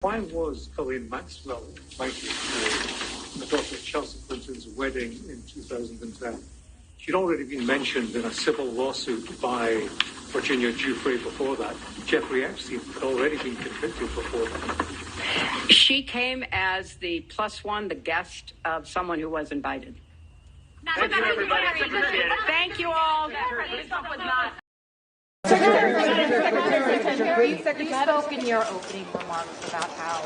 Why was Colleen Maxwell invited to the daughter of Chelsea Clinton's wedding in 2010? She'd already been mentioned in a civil lawsuit by Virginia Giuffre before that. Jeffrey Epstein had already been convicted before that. She came as the plus one, the guest of someone who was invited. Thank you, everybody. Thank you all. You spoke in your opening remarks about how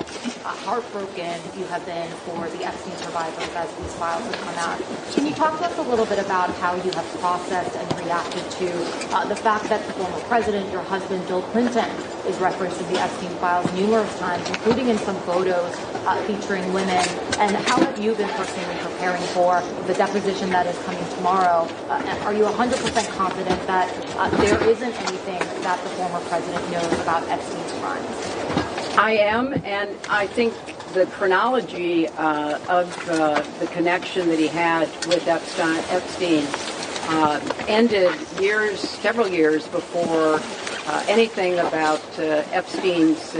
heartbroken you have been for the Epstein survivors as these files have come out. Can you talk to us a little bit about how you have processed and reacted to the fact that the former president, your husband, Bill Clinton, is referenced in the Epstein files numerous times, including in some photos featuring women? And how have you been personally preparing for the deposition that is coming tomorrow? Are you 100% confident that there isn't anything that the former president knows about Epstein's crimes? I am, and I think the chronology of the connection that he had with Epstein ended several years before anything about Epstein's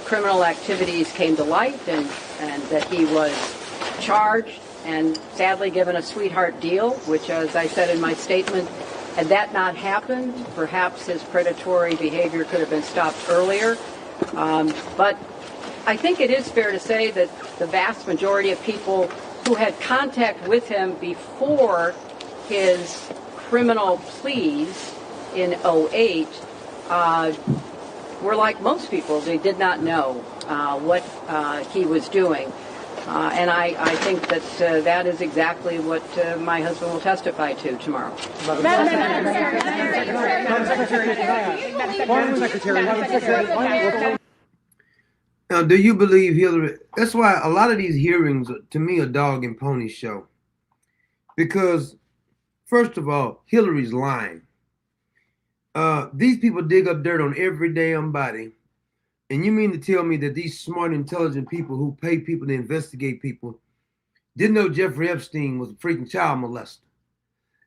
criminal activities came to light, and that he was charged and sadly given a sweetheart deal, which, as I said in my statement, had that not happened, perhaps his predatory behavior could have been stopped earlier. But I think it is fair to say that the vast majority of people who had contact with him before his criminal pleas in 2008 were like most people. They did not know what he was doing. And I think that that is exactly what my husband will testify to tomorrow. Now, do you believe Hillary? That's why a lot of these hearings, to me, are dog and pony show. Because, first of all, Hillary's lying. These people dig up dirt on every damn body. And you mean to tell me that these smart, intelligent people who pay people to investigate people didn't know Jeffrey Epstein was a freaking child molester?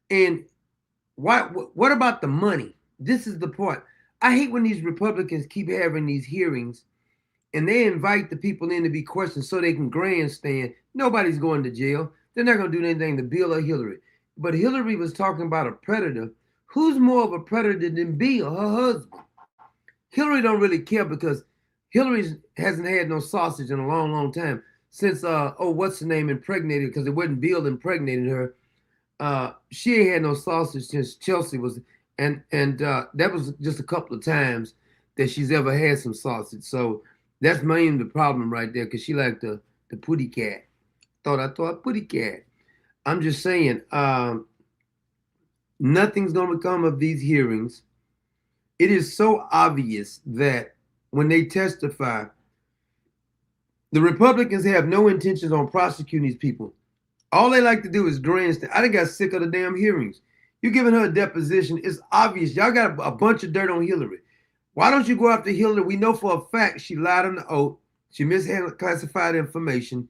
And what about the money? This is the part. I hate when these Republicans keep having these hearings and they invite the people in to be questioned so they can grandstand. Nobody's going to jail. They're not going to do anything to Bill or Hillary. But Hillary was talking about a predator. Who's more of a predator than Bill, her husband? Hillary don't really care because Hillary hasn't had no sausage in a long, long time since, what's the name, impregnated, because it wasn't Bill impregnated her. She ain't had no sausage since Chelsea was, and that was just a couple of times that she's ever had some sausage. So that's mainly the problem right there, because she liked the putty cat. I thought putty cat. I'm just saying, nothing's going to come of these hearings. It is so obvious that when they testify, the Republicans have no intentions on prosecuting these people. All they like to do is grandstand. I done got sick of the damn hearings. You're giving her a deposition. It's obvious. Y'all got a bunch of dirt on Hillary. Why don't you go after Hillary? We know for a fact she lied on the oath. She mishandled classified information.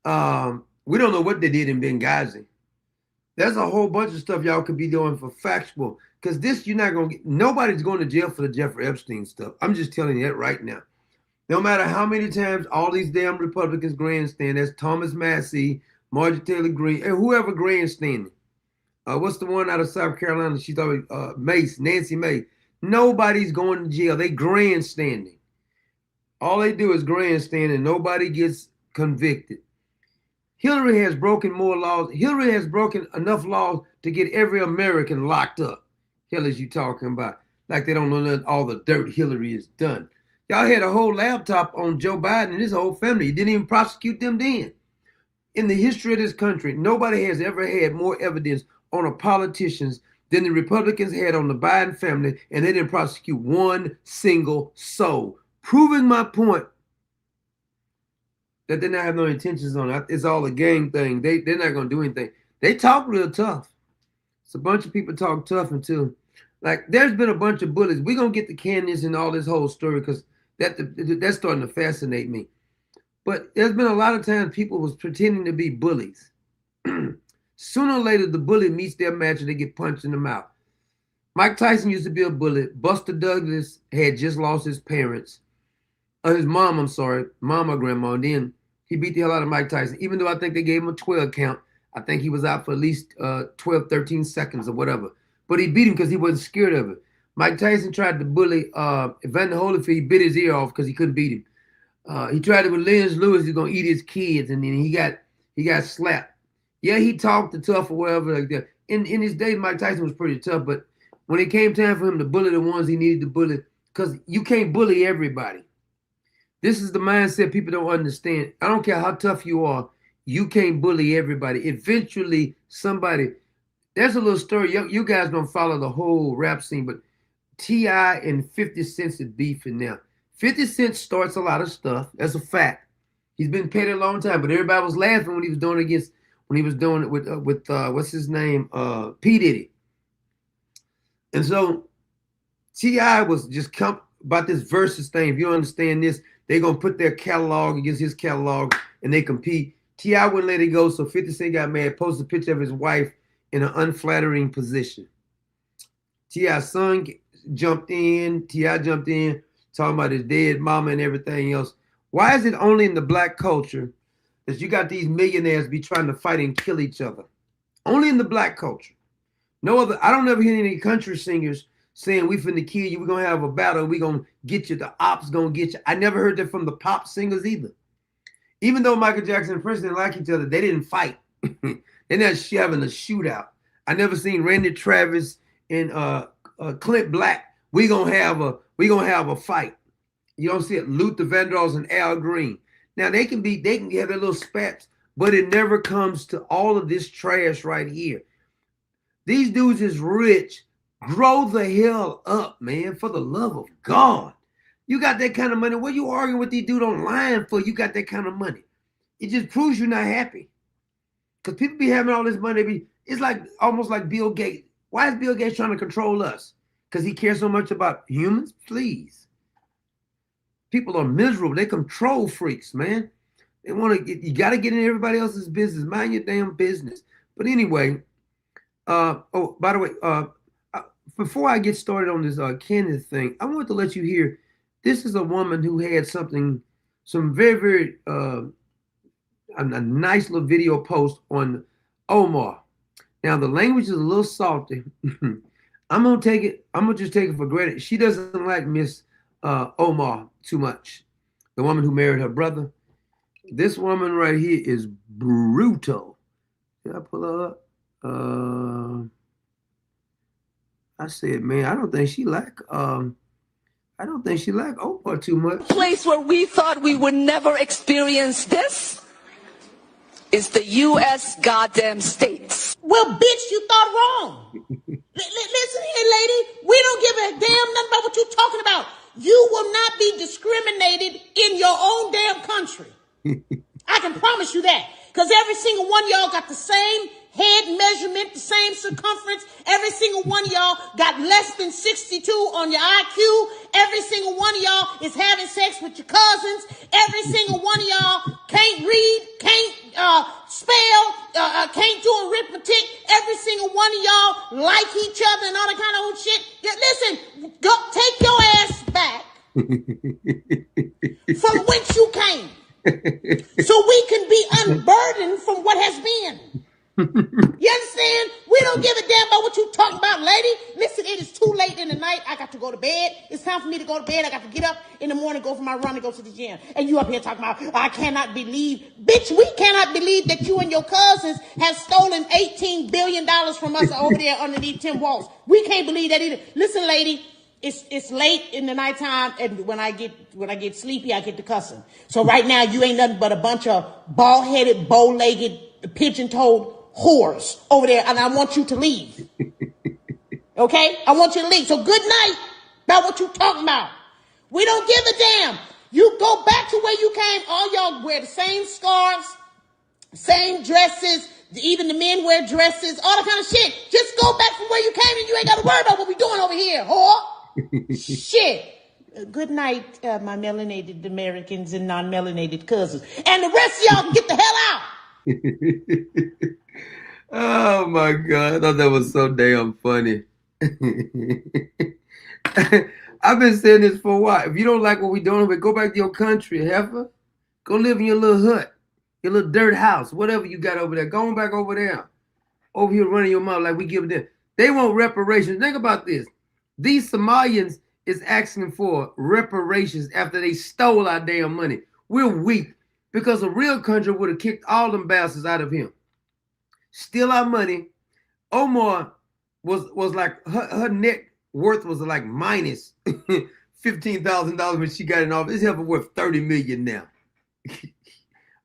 We don't know what they did in Benghazi. There's a whole bunch of stuff y'all could be doing for factual. Because this, you're not going to get, nobody's going to jail for the Jeffrey Epstein stuff. I'm just telling you that right now. No matter how many times all these damn Republicans grandstand, that's Thomas Massey, Marjorie Taylor Greene, and whoever grandstanding. What's the one out of South Carolina? She's always Mace, Nancy May. Nobody's going to jail. They grandstanding. All they do is grandstand and nobody gets convicted. Hillary has broken more laws. Hillary has broken enough laws to get every American locked up. Hell is you talking about? Like they don't know all the dirt Hillary has done. Y'all had a whole laptop on Joe Biden and his whole family. You didn't even prosecute them then. In the history of this country, nobody has ever had more evidence on a politicians than the Republicans had on the Biden family, and they didn't prosecute one single soul. Proving my point that they not have no intentions on it. It's all a gang thing. They're not going to do anything. They talk real tough. It's a bunch of people talk tough until, like, there's been a bunch of bullies. We're going to get to Candace and all this whole story because that's starting to fascinate me. But there's been a lot of times people was pretending to be bullies. Sooner or later, the bully meets their match and they get punched in the mouth. Mike Tyson used to be a bully. Buster Douglas had just lost his parents. his mom, I'm sorry, mom or grandma. And then he beat the hell out of Mike Tyson, even though I think they gave him a 12 count. I think he was out for at least 12, 13 seconds or whatever. But he beat him because he wasn't scared of it. Mike Tyson tried to bully Evander Holyfield. He bit his ear off because he couldn't beat him. He tried it with Lennox Lewis. He's gonna eat his kids, and then he got slapped. Yeah, he talked the tough or whatever like that. In his day, Mike Tyson was pretty tough, but when it came time for him to bully the ones he needed to bully, because you can't bully everybody. This is the mindset people don't understand. I don't care how tough you are, you can't bully everybody. Eventually, somebody. There's a little story. You guys don't follow the whole rap scene, but T.I. and 50 Cent's is beefing now. 50 Cent starts a lot of stuff. That's a fact. He's been petty a long time, but everybody was laughing when he was doing it with what's his name, P Diddy. And so T.I. was just about this versus thing. If you understand this, they're gonna put their catalog against his catalog and they compete. T.I. wouldn't let it go, so 50 Cent got mad, posted a picture of his wife in an unflattering position. T.I.'s son jumped in, T.I. jumped in, talking about his dead mama and everything else. Why is it only in the black culture that you got these millionaires be trying to fight and kill each other? Only in the black culture. No other. I don't ever hear any country singers saying we finna kill you, we're gonna have a battle, we gonna get you, the ops gonna get you. I never heard that from the pop singers either. Even though Michael Jackson and Prince didn't like each other, they didn't fight. They're not having a shootout. I never seen Randy Travis and Clint Black. We gonna have a fight. You don't see it. Luther Vandross and Al Green. Now they can have their little spats, but it never comes to all of this trash right here. These dudes is rich. Grow the hell up, man, for the love of God. You got that kind of money. What you arguing with these dudes online for? You got that kind of money. It just proves you're not happy. Because people be having all this money. It's like almost like Bill Gates. Why is Bill Gates trying to control us? Because he cares so much about humans? Please. People are miserable. They control freaks, man. They want to get, you got to get in everybody else's business. Mind your damn business. But anyway, oh, by the way, before I get started on this Candace thing, I want to let you hear, this is a woman who had some very, very, a nice little video post on Omar. Now, the language is a little salty. I'm going to just take it for granted. She doesn't like Miss Omar too much, the woman who married her brother. This woman right here is brutal. Did I pull her up? I said, man, I don't think she like Omar too much. Place where we thought we would never experience this is the U.S. goddamn states. Well, bitch, you thought wrong. Listen here, lady. We don't give a damn nothing about what you're talking about. You will not be discriminated in your own damn country. I can promise you that. Because every single one of y'all got the same head measurement, the same circumference. Every single one of y'all got less than 62 on your IQ. Every single one of y'all is having sex with your cousins. Every single one of y'all can't read, can't spell, can't do arithmetic. Every single one of y'all like each other and all that kind of old shit. Listen, go take your ass back from whence you came, so we can be unburdened from what has been. You understand? We don't give a damn about what you talking about, lady. Listen, it is too late in the night. I got to go to bed. It's time for me to go to bed. I got to get up in the morning, go for my run, and go to the gym. And you up here talking about, I cannot believe. Bitch, we cannot believe that you and your cousins have stolen $18 billion from us over there underneath 10 walls. We can't believe that either. Listen, lady, it's late in the nighttime, and when I get sleepy, I get to cussing. So right now, you ain't nothing but a bunch of bald-headed, bow-legged, pigeon-toed whores over there, and I want you to leave. Okay? I want you to leave. So good night about what you talking about. We don't give a damn. You go back to where you came. All y'all wear the same scarves, same dresses. Even the men wear dresses, all that kind of shit. Just go back from where you came and you ain't got to worry about what we doing over here, whore. Shit. Good night, my melanated Americans and non-melanated cousins. And the rest of y'all can get the hell out. Oh my God, I thought that was so damn funny. I've been saying this for a while. If you don't like what we're doing, go back to your country, heifer. Go live in your little hut, your little dirt house, whatever you got over there. Go on back over there. Over here running your mouth like we give them. They want reparations. Think about this. These Somalians is asking for reparations after they stole our damn money. We're weak because a real country would have kicked all them bastards out of him. Steal our money. Omar was like her net worth was like minus $15,000 when she got in office. This heifer worth $30 million now.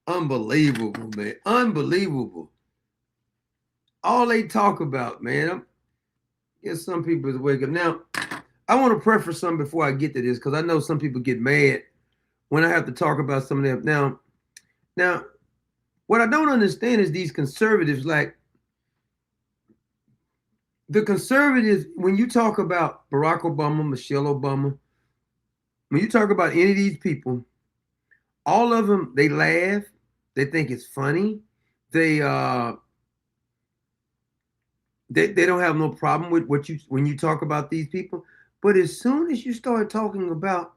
Unbelievable, man. Unbelievable. All they talk about, man. Guess some people is wake up. Now, I want to preface something before I get to this because I know some people get mad when I have to talk about some of them. Now, what I don't understand is these conservatives, like the conservatives, when you talk about Barack Obama, Michelle Obama, when you talk about any of these people, all of them, they laugh, they think it's funny, they don't have no problem with when you talk about these people. But as soon as you start talking about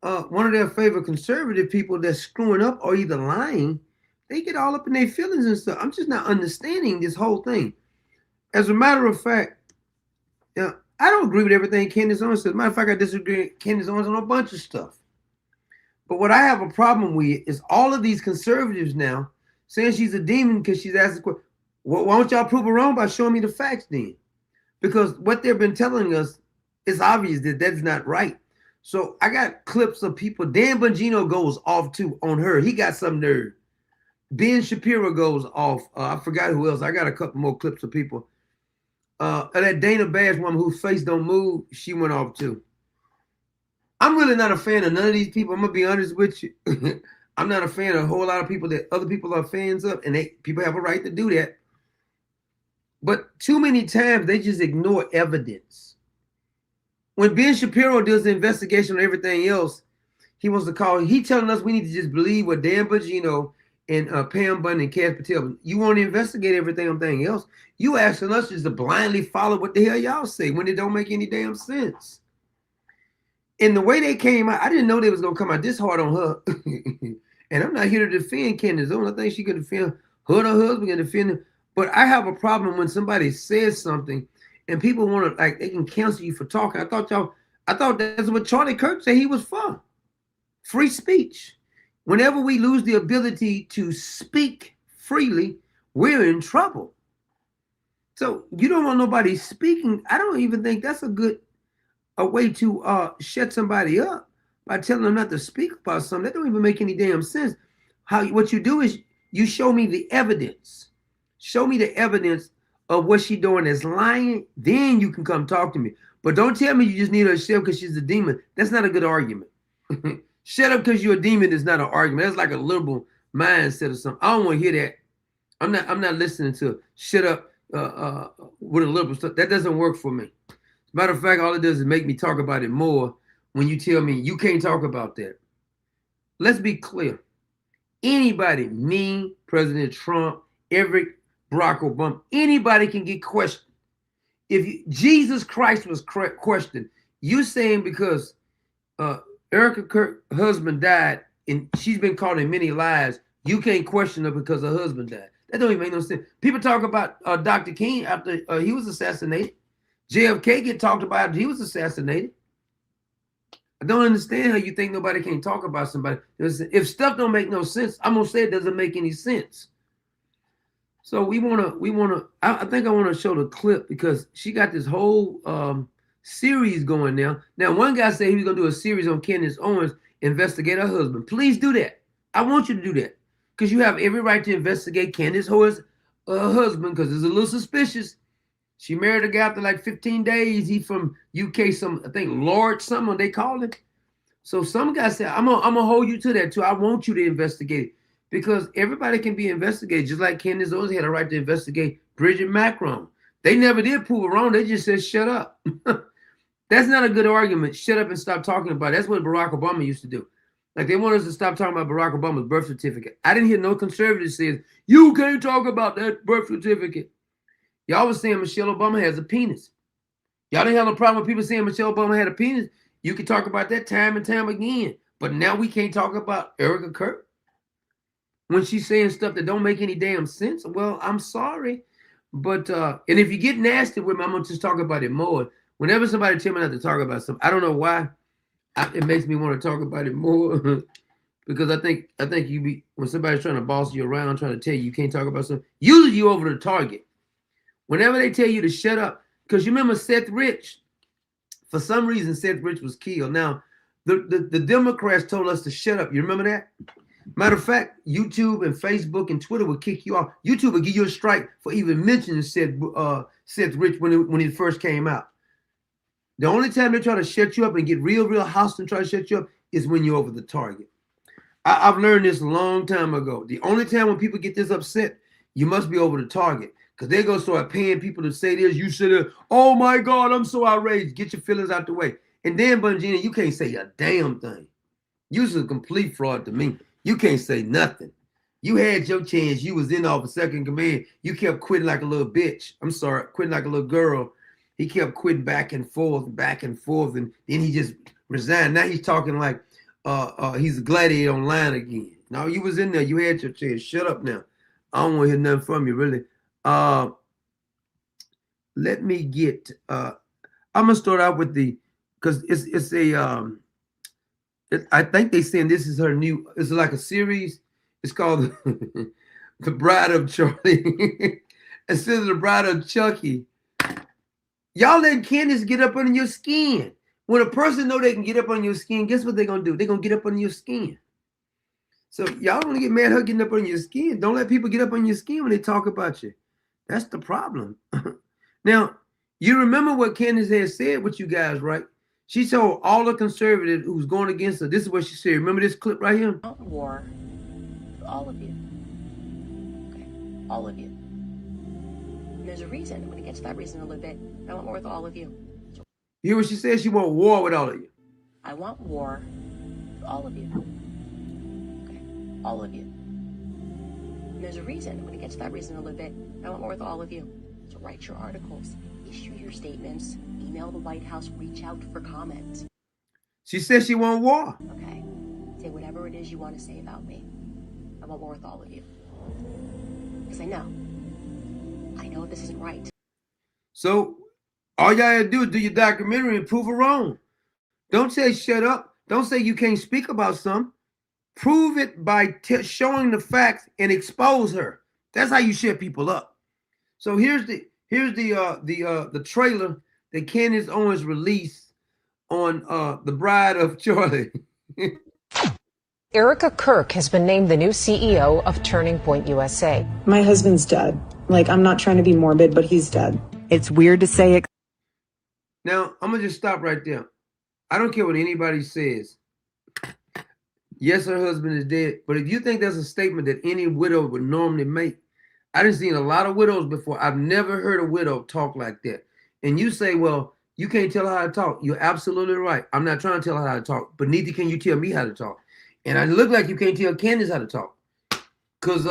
one of their favorite conservative people that's screwing up or either lying, they get all up in their feelings and stuff. I'm just not understanding this whole thing. As a matter of fact, I don't agree with everything Candace Owens says. As a matter of fact, I disagree with Candace Owens on a bunch of stuff. But what I have a problem with is all of these conservatives now saying she's a demon because she's asked the question. Well, why don't y'all prove her wrong by showing me the facts then? Because what they've been telling us is obvious that that's not right. So I got clips of people. Dan Bongino goes off too on her. He got some nerve. Ben Shapiro goes off. I forgot who else. I got a couple more clips of people. That Dana Bash woman whose face don't move, she went off too. I'm really not a fan of none of these people. I'm gonna be honest with you. I'm not a fan of a whole lot of people that other people are fans of, and people have a right to do that. But too many times they just ignore evidence. When Ben Shapiro does the investigation on everything else, he wants to call. He telling us we need to just believe what Dan Bongino and Pam Bundy and Cass Patel. You want to investigate everything on thing else. You asking us just to blindly follow what the hell y'all say when it don't make any damn sense. And the way they came out, I didn't know they was gonna come out this hard on her. And I'm not here to defend Candace Owens. I think she can defend her and her husband can defend him. But I have a problem when somebody says something and people want to, like, they can cancel you for talking. I thought that's what Charlie Kirk said he was for. Free speech. Whenever we lose the ability to speak freely, we're in trouble. So you don't want nobody speaking. I don't even think that's a way to shut somebody up by telling them not to speak about something. That don't even make any damn sense. What you do is you show me the evidence. Show me the evidence of what she's doing is lying. Then you can come talk to me. But don't tell me you just need her to shut up because she's a demon. That's not a good argument. Shut up because you're a demon is not an argument. That's like a liberal mindset or something. I don't want to hear that. I'm not listening to shut up with a liberal stuff. That doesn't work for me. Matter of fact, all it does is make me talk about it more when you tell me you can't talk about that. Let's be clear. Anybody, me, President Trump, Barack Obama, anybody can get questioned. If Jesus Christ was questioned, you saying because Erica Kirk's husband died and she's been caught in many lies, you can't question her because her husband died. That don't even make no sense. People talk about Dr. King after he was assassinated. JFK get talked about after he was assassinated. I don't understand how you think nobody can talk about somebody. If stuff don't make no sense, I'm gonna say it doesn't make any sense. So I think I want to show the clip because she got this whole series going now. Now, one guy said he was gonna do a series on Candace Owens, investigate her husband. Please do that. I want you to do that because you have every right to investigate Candace Owens' husband because it's a little suspicious. She married a guy after like 15 days. He from UK, I think Lord something they call it. So some guy said, I'm gonna hold you to that too. I want you to investigate it because everybody can be investigated, just like Candace Owens had a right to investigate Bridget Macron. They never did prove her wrong. They just said, shut up. That's not a good argument. Shut up and stop talking about it. That's what Barack Obama used to do. Like they want us to stop talking about Barack Obama's birth certificate. I didn't hear no conservative say, you can't talk about that birth certificate. Y'all was saying Michelle Obama has a penis. Y'all didn't have no problem with people saying Michelle Obama had a penis. You can talk about that time and time again. But now we can't talk about Erica Kirk when she's saying stuff that don't make any damn sense. Well, I'm sorry. But, and if you get nasty with me, I'm going to just talk about it more. Whenever somebody tell me not to talk about something, I don't know why. It makes me want to talk about it more. Because I think you be, when somebody's trying to boss you around, trying to tell you can't talk about something, usually you over the target. Whenever they tell you to shut up, because you remember Seth Rich, for some reason Seth Rich was killed. Now, the Democrats told us to shut up. You remember that? Matter of fact, YouTube and Facebook and Twitter would kick you off. YouTube would give you a strike for even mentioning Seth Rich when it first came out. The only time they try to shut you up and get real hostile and try to shut you up is when you're over the target. I've learned this a long time ago. The only time when people get this upset, you must be over the target. Because they're going to start paying people to say this. You should oh my God, I'm so outraged. Get your feelings out the way. And then, Bungina, you can't say a damn thing. You're a complete fraud to me. You can't say nothing. You had your chance. You was in office, second command. You kept quitting like a little bitch. I'm sorry, quitting like a little girl. He kept quitting back and forth, and then he just resigned. Now he's talking like he's a gladiator online again. No, you was in there. You had your chance. Shut up now. I don't want to hear nothing from you, really. Let me get. I'm gonna start out with because it's a. I think they saying this is her new. It's like a series. It's called The Bride of Charlie. Instead of The Bride of Chucky. Y'all letting Candace get up under your skin. When a person know they can get up on your skin, guess what they're going to do? They're going to get up under your skin. So y'all want to get mad at her getting up on your skin. Don't let people get up on your skin when they talk about you. That's the problem. Now, you remember what Candace had said with you guys, right? She told all the conservatives who was going against her, this is what she said. Remember this clip right here? I want war for all of you. Okay, all of you. And there's a reason. When it gets to that reason a little bit, I want war with all of you. So, you hear what she said? She want war with all of you. I want war with all of you. Okay, all of you. And there's a reason. When it gets to that reason a little bit, I want war with all of you. So write your articles, issue your statements, email the White House, reach out for comment. She said she want war. Okay, say whatever it is you want to say about me. I want war with all of you. Because I know this isn't right. So all y'all gotta do is do your documentary and prove her wrong. Don't say shut up. Don't say you can't speak about something. Prove it by showing the facts and expose her. That's how you shut people up. So here's the trailer that Candace Owens released on The Bride of Charlie. Erica Kirk has been named the new CEO of Turning Point USA. My husband's dead. Like, I'm not trying to be morbid, but he's dead. It's weird to say it. Now, I'm going to just stop right there. I don't care what anybody says. Yes, her husband is dead. But if you think that's a statement that any widow would normally make, I done seen a lot of widows before. I've never heard a widow talk like that. And you say, well, you can't tell her how to talk. You're absolutely right. I'm not trying to tell her how to talk, but neither can you tell me how to talk. And I look like you can't tell Candace how to talk. Because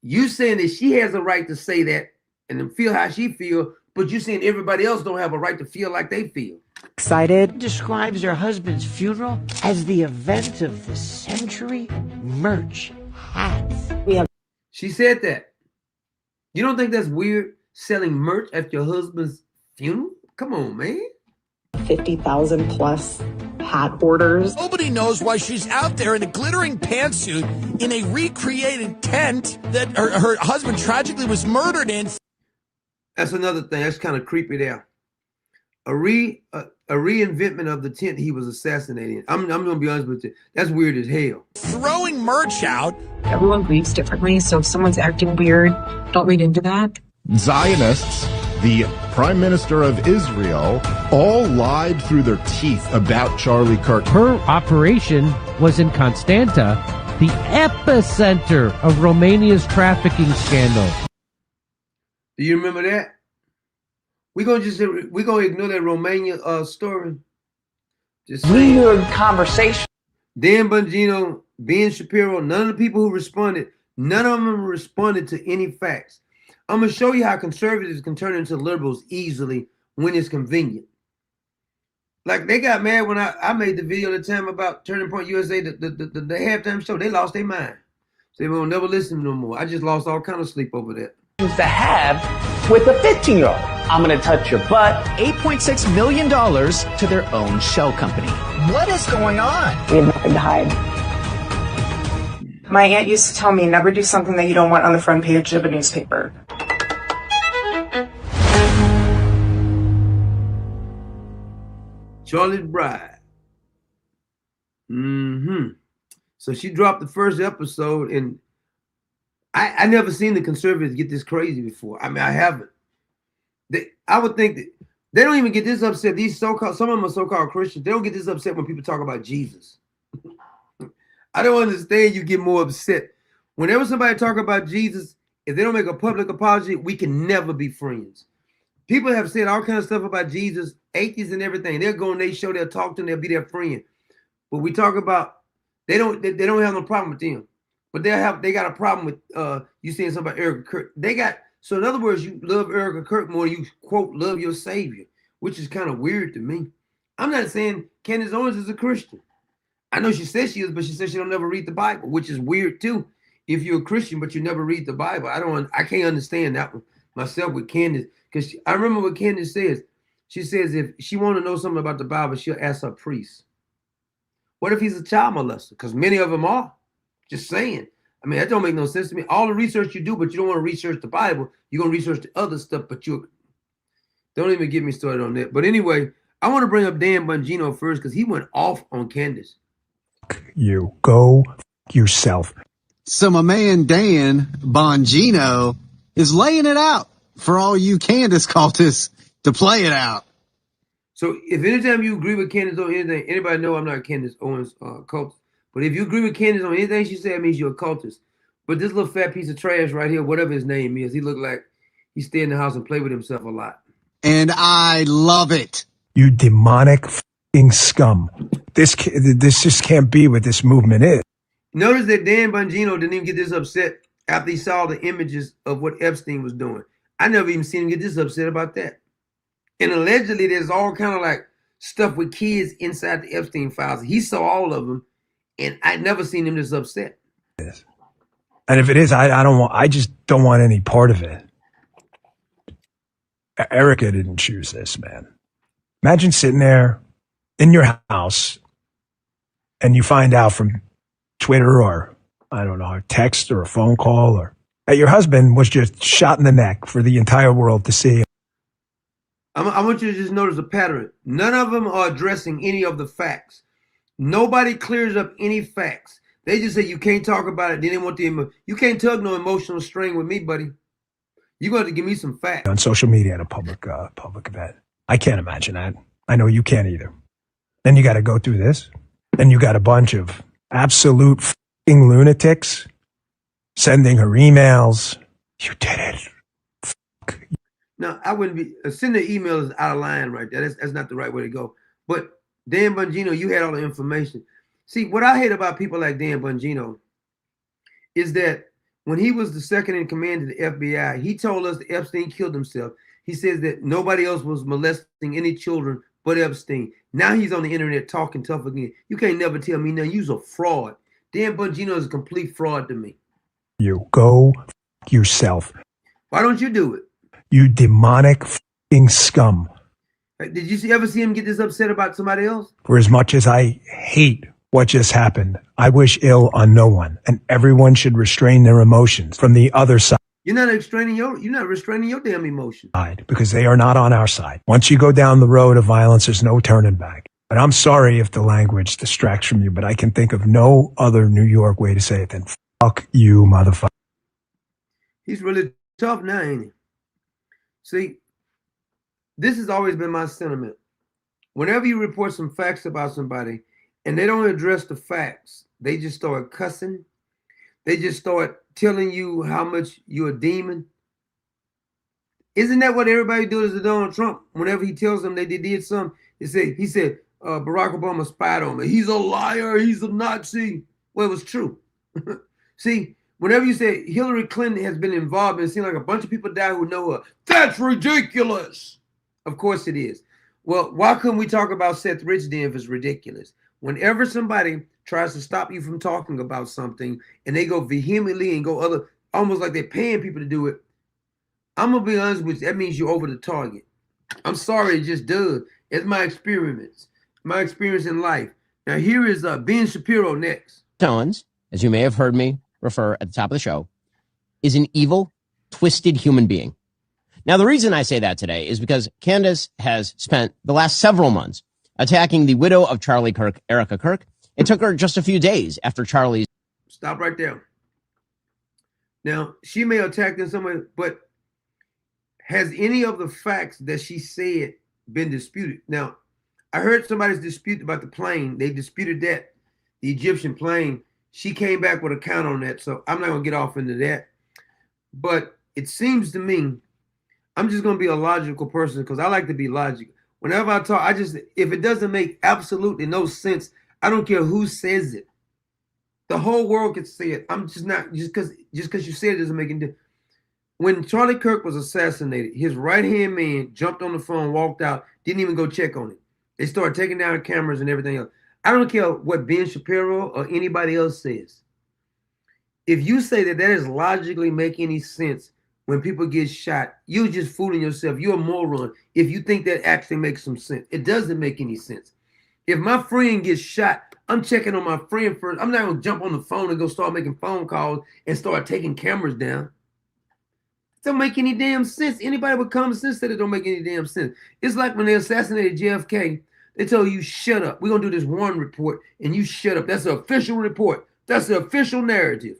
you saying that she has a right to say that and feel how she feel, but you saying everybody else don't have a right to feel like they feel. Excited. Describes her husband's funeral as the event of the century. Merch, hats. She said that. You don't think that's weird, selling merch at your husband's funeral? Come on, man. 50,000 plus hat orders. Nobody knows why she's out there in a glittering pantsuit in a recreated tent that her husband tragically was murdered in. That's another thing. That's kind of creepy there. A reinvention of the tent he was assassinated in. I'm going to be honest with you. That's weird as hell. Throwing merch out. Everyone grieves differently, so if someone's acting weird, don't read into that. Zionists, the Prime Minister of Israel, all lied through their teeth about Charlie Kirk. Her operation was in Constanta, the epicenter of Romania's trafficking scandal. Do you remember that? We're gonna ignore that Romania story. Just weird conversation. Dan Bongino, Ben Shapiro, none of the people who responded, none of them responded to any facts. I'm gonna show you how conservatives can turn into liberals easily when it's convenient. Like they got mad when I made the video at the time about Turning Point USA, the halftime show. They lost their mind. So they won't never listen no more. I just lost all kind of sleep over that. To have with a 15-year-old. I'm going to touch your butt. $8.6 million to their own shell company. What is going on? We have nothing to hide. My aunt used to tell me never do something that you don't want on the front page of a newspaper. Charlotte's Bride. So she dropped the first episode, and I never seen the conservatives get this crazy before. I mean, I haven't. I would think that they don't even get this upset. These so-called, some of them are so-called Christians. They don't get this upset when people talk about Jesus. I don't understand you get more upset. Whenever somebody talk about Jesus, if they don't make a public apology, we can never be friends. People have said all kinds of stuff about Jesus, atheists and everything. They'll go on their show, they'll talk to them, they'll be their friend. But we talk about they don't have no problem with them. But they got a problem with you saying something about Erica Kirk. So in other words, you love Erica Kirk more than you quote love your savior, which is kind of weird to me. I'm not saying Candace Owens is a Christian. I know she says she is, but she says she don't never read the Bible, which is weird too. If you're a Christian but you never read the Bible, I can't understand that one myself with Candace, because I remember what Candace says. She says if she want to know something about the Bible, she'll ask her priest. What if he's a child molester? Because many of them are. Just saying. I mean, that don't make no sense to me. All the research you do, but you don't want to research the Bible. You're going to research the other stuff, but you don't even get me started on that. But anyway, I want to bring up Dan Bongino first because he went off on Candace. You go yourself. So my man Dan Bongino is laying it out for all you Candace cultists to play it out. So if anytime you agree with Candace on anything, anybody know I'm not Candace Owens cultist. But if you agree with Candace on anything she said, it means you're a cultist. But this little fat piece of trash right here, whatever his name is, he looked like he stay in the house and play with himself a lot. And I love it. You demonic f***ing scum. This just can't be what this movement is. Notice that Dan Bongino didn't even get this upset after he saw the images of what Epstein was doing. I never even seen him get this upset about that. And allegedly, there's all kind of like stuff with kids inside the Epstein files. He saw all of them, and I never seen him this upset. And if it is, I just don't want any part of it. Erica didn't choose this, man. Imagine sitting there in your house and you find out from Twitter or, I don't know, a text or a phone call or that your husband was just shot in the neck for the entire world to see. I want you to just notice a pattern. None of them are addressing any of the facts. Nobody clears up any facts. They just say you can't talk about it. Then they want you can't tug no emotional string with me, buddy. You're going to give me some facts. On social media at a public event. I can't imagine that. I know you can't either. Then you got to go through this. Then you got a bunch of absolute f***ing lunatics sending her emails. You did it. Fuck. No, I wouldn't be. Sending email is out of line right there. That's not the right way to go. But Dan Bongino, you had all the information. See, what I hate about people like Dan Bongino is that when he was the second in command of the FBI, he told us that Epstein killed himself. He says that nobody else was molesting any children but Epstein. Now he's on the internet talking tough again. You can't never tell me nothing. You're a fraud. Dan Bongino is a complete fraud to me. You go yourself. Why don't you do it? You demonic f***ing scum. Did you ever see him get this upset about somebody else? For as much as I hate what just happened, I wish ill on no one, and everyone should restrain their emotions from the other side. You're not restraining your damn emotions. Because they are not on our side. Once you go down the road of violence, there's no turning back. And I'm sorry if the language distracts from you, but I can think of no other New York way to say it than fuck you, motherfucker. He's really tough now, ain't he? See, this has always been my sentiment. Whenever you report some facts about somebody and they don't address the facts, they just start cussing. They just start telling you how much you're a demon. Isn't that what everybody does to Donald Trump? Whenever he tells them that they did something, he said Barack Obama spied on me. He's a liar. He's a Nazi. Well, it was true. See, whenever you say Hillary Clinton has been involved and it seems like a bunch of people die who know her, that's ridiculous. Of course it is. Well, why couldn't we talk about Seth Rich then if it's ridiculous? Whenever somebody tries to stop you from talking about something and they go vehemently and go other, almost like they're paying people to do it, I'm going to be honest with you, that means you're over the target. I'm sorry, it just does. It's my experience in life. Now here is Ben Shapiro next. Owens, as you may have heard me refer at the top of the show, is an evil, twisted human being. Now, the reason I say that today is because Candace has spent the last several months attacking the widow of Charlie Kirk, Erica Kirk. It took her just a few days after Charlie's... Stop right there. Now, she may attack in some way, but has any of the facts that she said been disputed? Now, I heard somebody's dispute about the plane. They disputed that, the Egyptian plane. She came back with a count on that, so I'm not going to get off into that. But it seems to me, I'm just going to be a logical person because I like to be logical. Whenever I talk, if it doesn't make absolutely no sense, I don't care who says it. The whole world could say it. I'm just not, just because you said it doesn't make any difference. When Charlie Kirk was assassinated, his right-hand man jumped on the phone, walked out, didn't even go check on it. They started taking down cameras and everything else. I don't care what Ben Shapiro or anybody else says. If you say that doesn't logically make any sense when people get shot, you're just fooling yourself. You're a moron if you think that actually makes some sense. It doesn't make any sense. If my friend gets shot, I'm checking on my friend first. I'm not going to jump on the phone and go start making phone calls and start taking cameras down. It don't make any damn sense. Anybody with common sense said it don't make any damn sense. It's like when they assassinated JFK, they told you, shut up. We're going to do this one report and you shut up. That's the official report. That's the official narrative.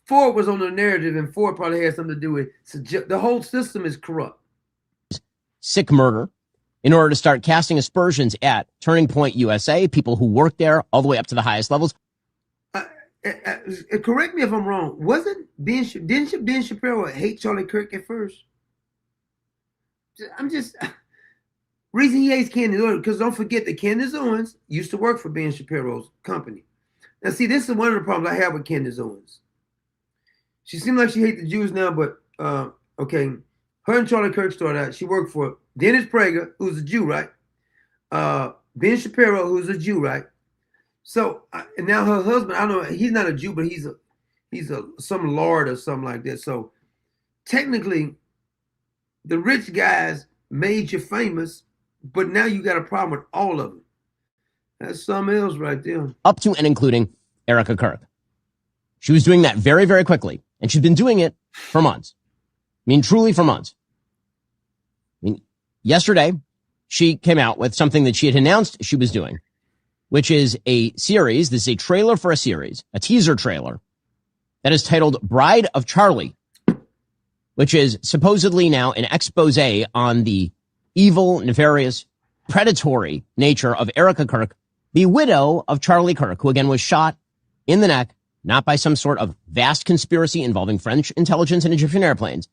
Ford was on the narrative, and Ford probably had something to do with it. The whole system is corrupt. Sick murder in order to start casting aspersions at Turning Point USA, people who work there all the way up to the highest levels. Correct me if I'm wrong. Didn't Ben Shapiro hate Charlie Kirk at first? Reason he hates Candace Owens, because don't forget that Candace Owens used to work for Ben Shapiro's company. Now, see, this is one of the problems I have with Candace Owens. She seemed like she hates the Jews now, but okay. Her and Charlie Kirk started out. She worked for Dennis Prager, who's a Jew, right? Ben Shapiro, who's a Jew, right? So and now her husband, I don't know, he's not a Jew, but he's some lord or something like that. So technically, the rich guys made you famous, but now you got a problem with all of them. That's something else right there. Up to and including Erica Kirk. She was doing that very, very quickly. And she's been doing it for months. I mean, truly for months. I mean, yesterday, she came out with something that she had announced she was doing, which is a series. This is a trailer for a series, a teaser trailer that is titled Bride of Charlie, which is supposedly now an expose on the evil, nefarious, predatory nature of Erica Kirk, the widow of Charlie Kirk, who again was shot in the neck, not by some sort of vast conspiracy involving French intelligence and Egyptian airplanes,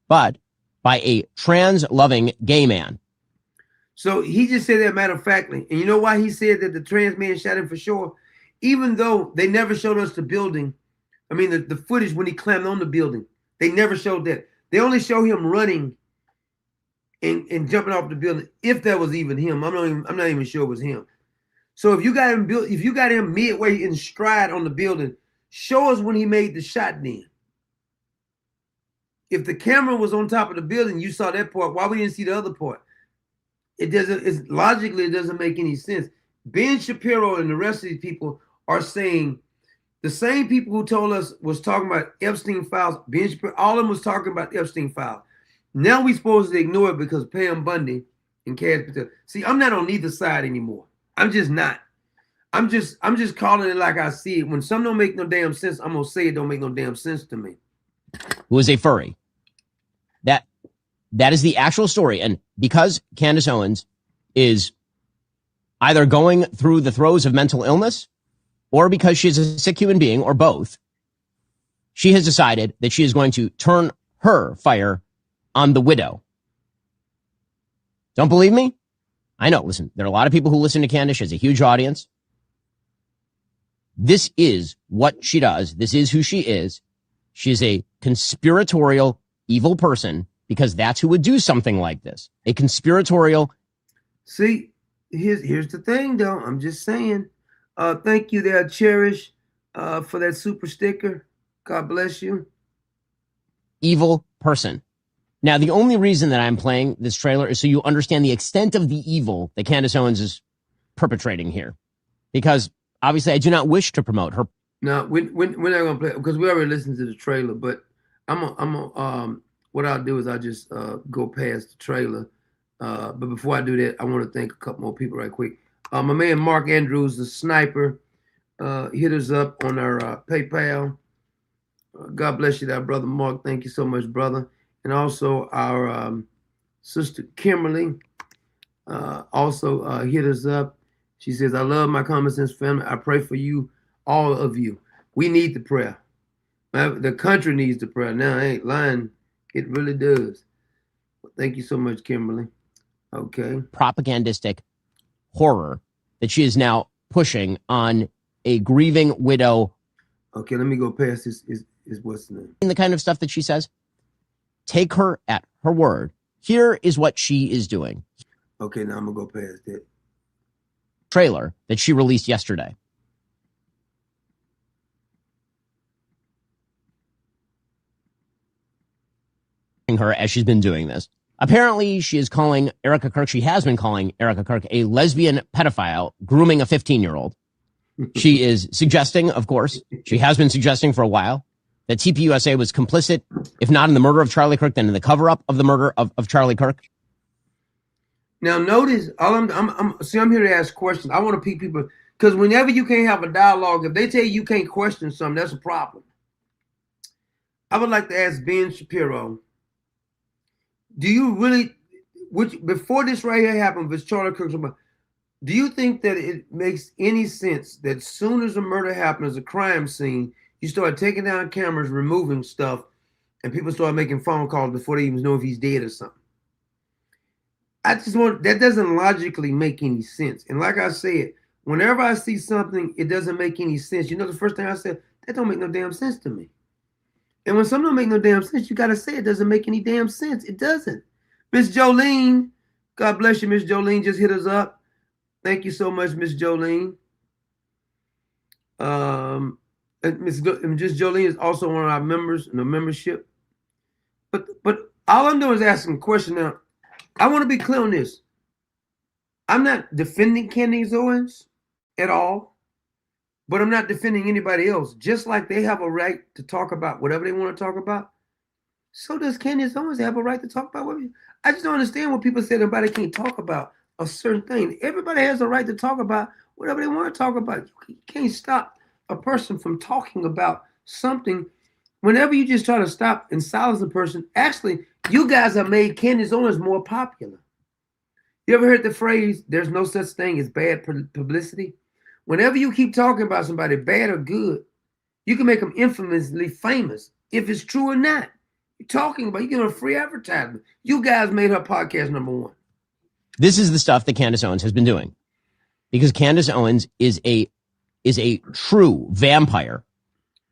but by a trans-loving gay man. So he just said that matter-of-factly. And you know why he said that the trans man shot him for sure? Even though they never showed us the building, I mean, the footage when he climbed on the building, they never showed that. They only show him running and jumping off the building, if that was even him. I'm not even sure it was him. So if you got him midway in stride on the building, show us when he made the shot then. If the camera was on top of the building, you saw that part. Why we didn't see the other part? Logically, it doesn't make any sense. Ben Shapiro and the rest of these people are saying the same people who told us was talking about Epstein files. Ben Shapiro, all of them was talking about Epstein files. Now we supposed to ignore it because Pam Bundy and Cass Patel. See, I'm not on either side anymore. I'm just not. I'm just calling it like I see it. When something don't make no damn sense, I'm gonna say it don't make no damn sense to me. Who is a furry. That is the actual story. And because Candace Owens is either going through the throes of mental illness or because she's a sick human being or both, she has decided that she is going to turn her fire on the widow. Don't believe me? I know. Listen, there are a lot of people who listen to Candace. She has a huge audience. This is what she does. This is who she is. She is a conspiratorial, evil person because that's who would do something like this. A conspiratorial. See, here's the thing, though. I'm just saying. Thank you there, Cherish, for that super sticker. God bless you. Evil person. Now, the only reason that I'm playing this trailer is so you understand the extent of the evil that Candace Owens is perpetrating here. Because obviously I do not wish to promote her. No, we're not gonna play because we already listened to the trailer. But what I'll do is I'll just go past the trailer. But before I do that, I want to thank a couple more people right quick. My man Mark Andrews, the sniper, hit us up on our PayPal. God bless you, that brother Mark. Thank you so much, brother. And also our sister Kimberly also hit us up. She says, I love my Common Sense family. I pray for you, all of you. We need the prayer. The country needs the prayer. Now, I ain't lying. It really does. Thank you so much, Kimberly. Okay. Propagandistic horror that she is now pushing on a grieving widow. Okay, let me go past this. Is what's the name? The kind of stuff that she says. Take her at her word. Here is what she is doing. Okay, now I'm going to go past that. Trailer that she released yesterday. Her as she's been doing this. Apparently, she is calling Erica Kirk. She has been calling Erica Kirk a lesbian pedophile grooming a 15-year-old. She is suggesting, of course, she has been suggesting for a while that TPUSA was complicit, if not in the murder of Charlie Kirk, then in the cover-up of the murder of Charlie Kirk. Now, notice, I'm here to ask questions. I want to pick people, because whenever you can't have a dialogue, if they tell you can't question something, that's a problem. I would like to ask Ben Shapiro, do you really, before this right here happened with Charlie Kirk, do you think that it makes any sense that as soon as a murder happens, a crime scene, you start taking down cameras, removing stuff, and people start making phone calls before they even know if he's dead or something? That doesn't logically make any sense. And like I said, whenever I see something, it doesn't make any sense. You know, the first thing I said, that don't make no damn sense to me. And when something don't make no damn sense, you got to say it doesn't make any damn sense. It doesn't. Miss Jolene, God bless you, Miss Jolene, just hit us up. Thank you so much, Miss Jolene. And Miss Jolene is also one of our members in the membership. But all I'm doing is asking a question now. I want to be clear on this. I'm not defending Candace Owens at all, but I'm not defending anybody else. Just like they have a right to talk about whatever they want to talk about, so does Candace Owens have a right to talk about whatever. I just don't understand when people say nobody can't talk about a certain thing. Everybody has a right to talk about whatever they want to talk about. You can't stop a person from talking about something. Whenever you just try to stop and silence a person, actually, you guys have made Candace Owens more popular. You ever heard the phrase, there's no such thing as bad publicity? Whenever you keep talking about somebody, bad or good, you can make them infamously famous, if it's true or not. You're talking about, you give them a free advertisement. You guys made her podcast #1. This is the stuff that Candace Owens has been doing. Because Candace Owens is a true vampire.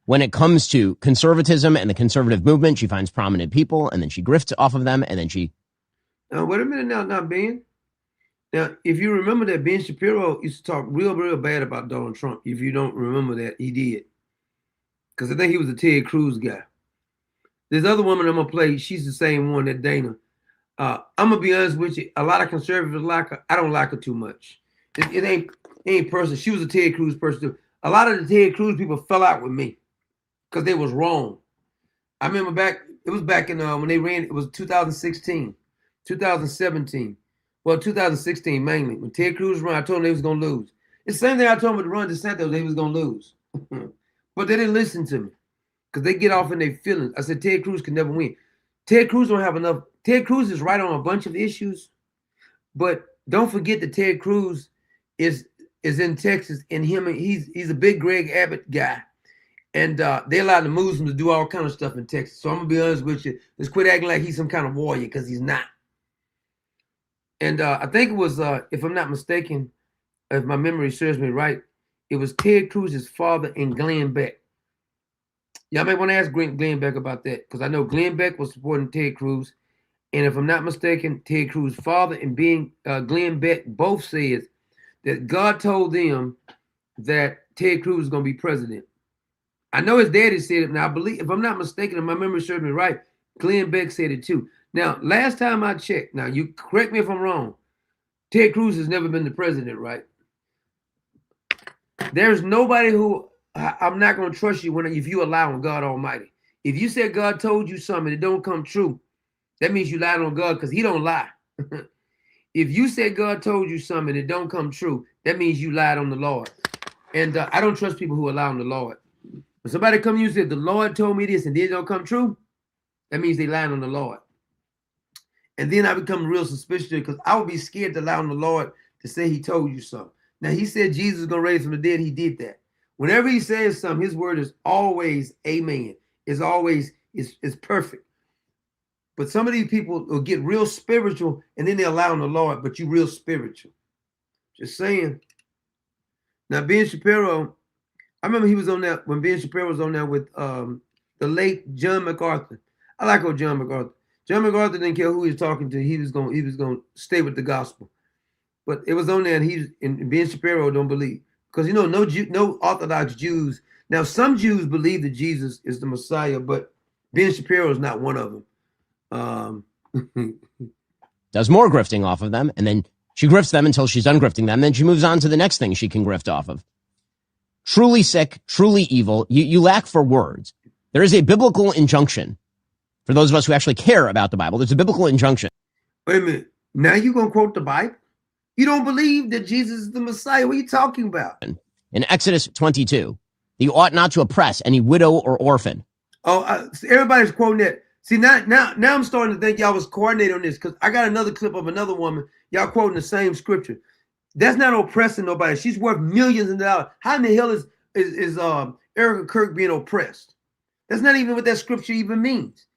When it comes to conservatism and the conservative movement, she finds prominent people and then she grifts off of them and then she... Now, wait a minute now, Ben. Now, if you remember that Ben Shapiro used to talk real bad about Donald Trump. If you don't remember that, he did. Because I think he was a Ted Cruz guy. This other woman I'm going to play, she's the same one, that Dana. I'm going to be honest with you. A lot of conservatives like her. I don't like her too much. It ain't personal. She was a Ted Cruz person too. A lot of the Ted Cruz people fell out with me because they was wrong. I remember it was back in when they ran, it was 2016, 2017. Well, 2016 mainly. When Ted Cruz ran, I told them they was going to lose. It's the same thing I told them to run DeSantis, they was going to lose. But they didn't listen to me because they get off in their feelings. I said, Ted Cruz can never win. Ted Cruz don't have enough. Ted Cruz is right on a bunch of issues. But don't forget that Ted Cruz is in Texas, and he's a big Greg Abbott guy. And they allow the Muslims to do all kind of stuff in Texas. So I'm going to be honest with you. Let's quit acting like he's some kind of warrior, because he's not. And I think it was, if I'm not mistaken, if my memory serves me right, it was Ted Cruz's father and Glenn Beck. Y'all may want to ask Glenn Beck about that, because I know Glenn Beck was supporting Ted Cruz, And if I'm not mistaken, Ted Cruz's father and Glenn Beck both said that God told them that Ted Cruz is going to be president. I know his daddy said it. Now, I believe, if I'm not mistaken, if my memory serves me right, Glenn Beck said it too. Now, last time I checked, now you correct me if I'm wrong, Ted Cruz has never been the president, right? There's nobody who I'm not going to trust you if you allow on God Almighty. If you said God told you something, it don't come true, that means you lied on God because he don't lie. If you said God told you something, it don't come true, that means you lied on the Lord. And I don't trust people who lie on the Lord. When somebody come to you and said, the Lord told me this and it don't come true, that means they lied on the Lord. And then I become real suspicious because I would be scared to lie on the Lord to say he told you something. Now, he said Jesus is going to raise from the dead. He did that. Whenever he says something, his word is always amen. It's always, it's perfect. But some of these people will get real spiritual and then they allow on the Lord, but you real spiritual. Just saying. Now, Ben Shapiro, I remember he was on that when Ben Shapiro was on there with the late John MacArthur. I like old John MacArthur. John MacArthur didn't care who he was talking to. He was going to stay with the gospel. But it was on there, and Ben Shapiro don't believe, because no Orthodox Jews. Now some Jews believe that Jesus is the Messiah, but Ben Shapiro is not one of them. Does more grifting off of them, and then she grifts them until she's done grifting them. Then she moves on to the next thing she can grift off of. Truly sick, truly evil. You lack for words. There is a biblical injunction for those of us who actually care about the Bible. There's a biblical injunction. Wait a minute. Now you're going to quote the Bible? You don't believe that Jesus is the Messiah? What are you talking about? In Exodus 22, you ought not to oppress any widow or orphan. Oh, everybody's quoting that. See, now I'm starting to think y'all was coordinating on this, because I got another clip of another woman. Y'all quoting the same scripture. That's not oppressing nobody. She's worth millions of dollars. How in the hell is Erica Kirk being oppressed? That's not even what that scripture even means.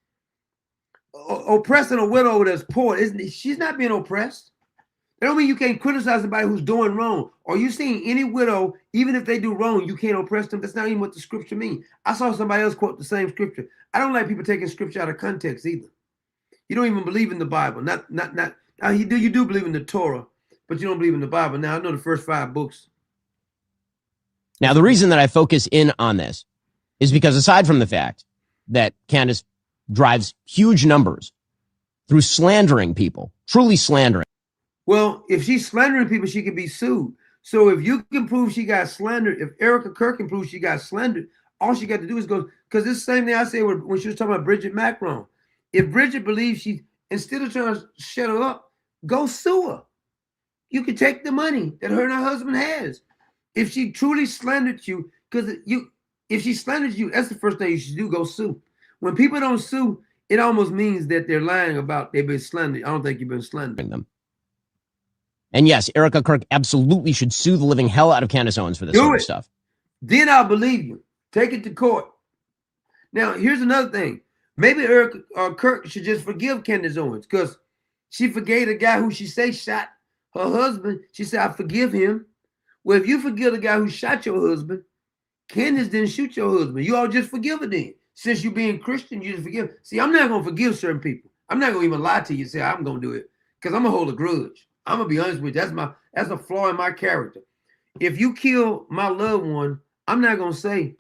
Oppressing a widow that's poor, she's not being oppressed. That don't mean you can't criticize somebody who's doing wrong. Are you seeing any widow, even if they do wrong, you can't oppress them? That's not even what the scripture means. I saw somebody else quote the same scripture. I don't like people taking scripture out of context either. You don't even believe in the Bible. You do believe in the Torah, but you don't believe in the Bible. Now, I know the first 5 books. Now, the reason that I focus in on this is because aside from the fact that Candace drives huge numbers through slandering people, truly slandering. Well, if she's slandering people, she can be sued. So if you can prove she got slandered, if Erica Kirk can prove she got slandered, all she got to do is go, because this same thing I said when she was talking about Bridget Macron. If Bridget believes instead of trying to shut her up, go sue her. You can take the money that her and her husband has. If she truly slandered you, if she slandered you, that's the first thing you should do, go sue. When people don't sue, it almost means that they're lying about they've been slandered. I don't think you've been slandering them. And yes, Erica Kirk absolutely should sue the living hell out of Candace Owens for this sort of stuff. Then I'll believe you. Take it to court. Now, here's another thing. Maybe Erica Kirk should just forgive Candace Owens, because she forgave the guy who she say shot her husband. She said, I forgive him. Well, if you forgive the guy who shot your husband, Candace didn't shoot your husband. You all just forgive her then. Since you being Christian, you just forgive. See, I'm not going to forgive certain people. I'm not going to even lie to you and say I'm going to do it, because I'm going to hold a grudge. I'm going to be honest with you. That's a flaw in my character. If you kill my loved one, I'm not going to say,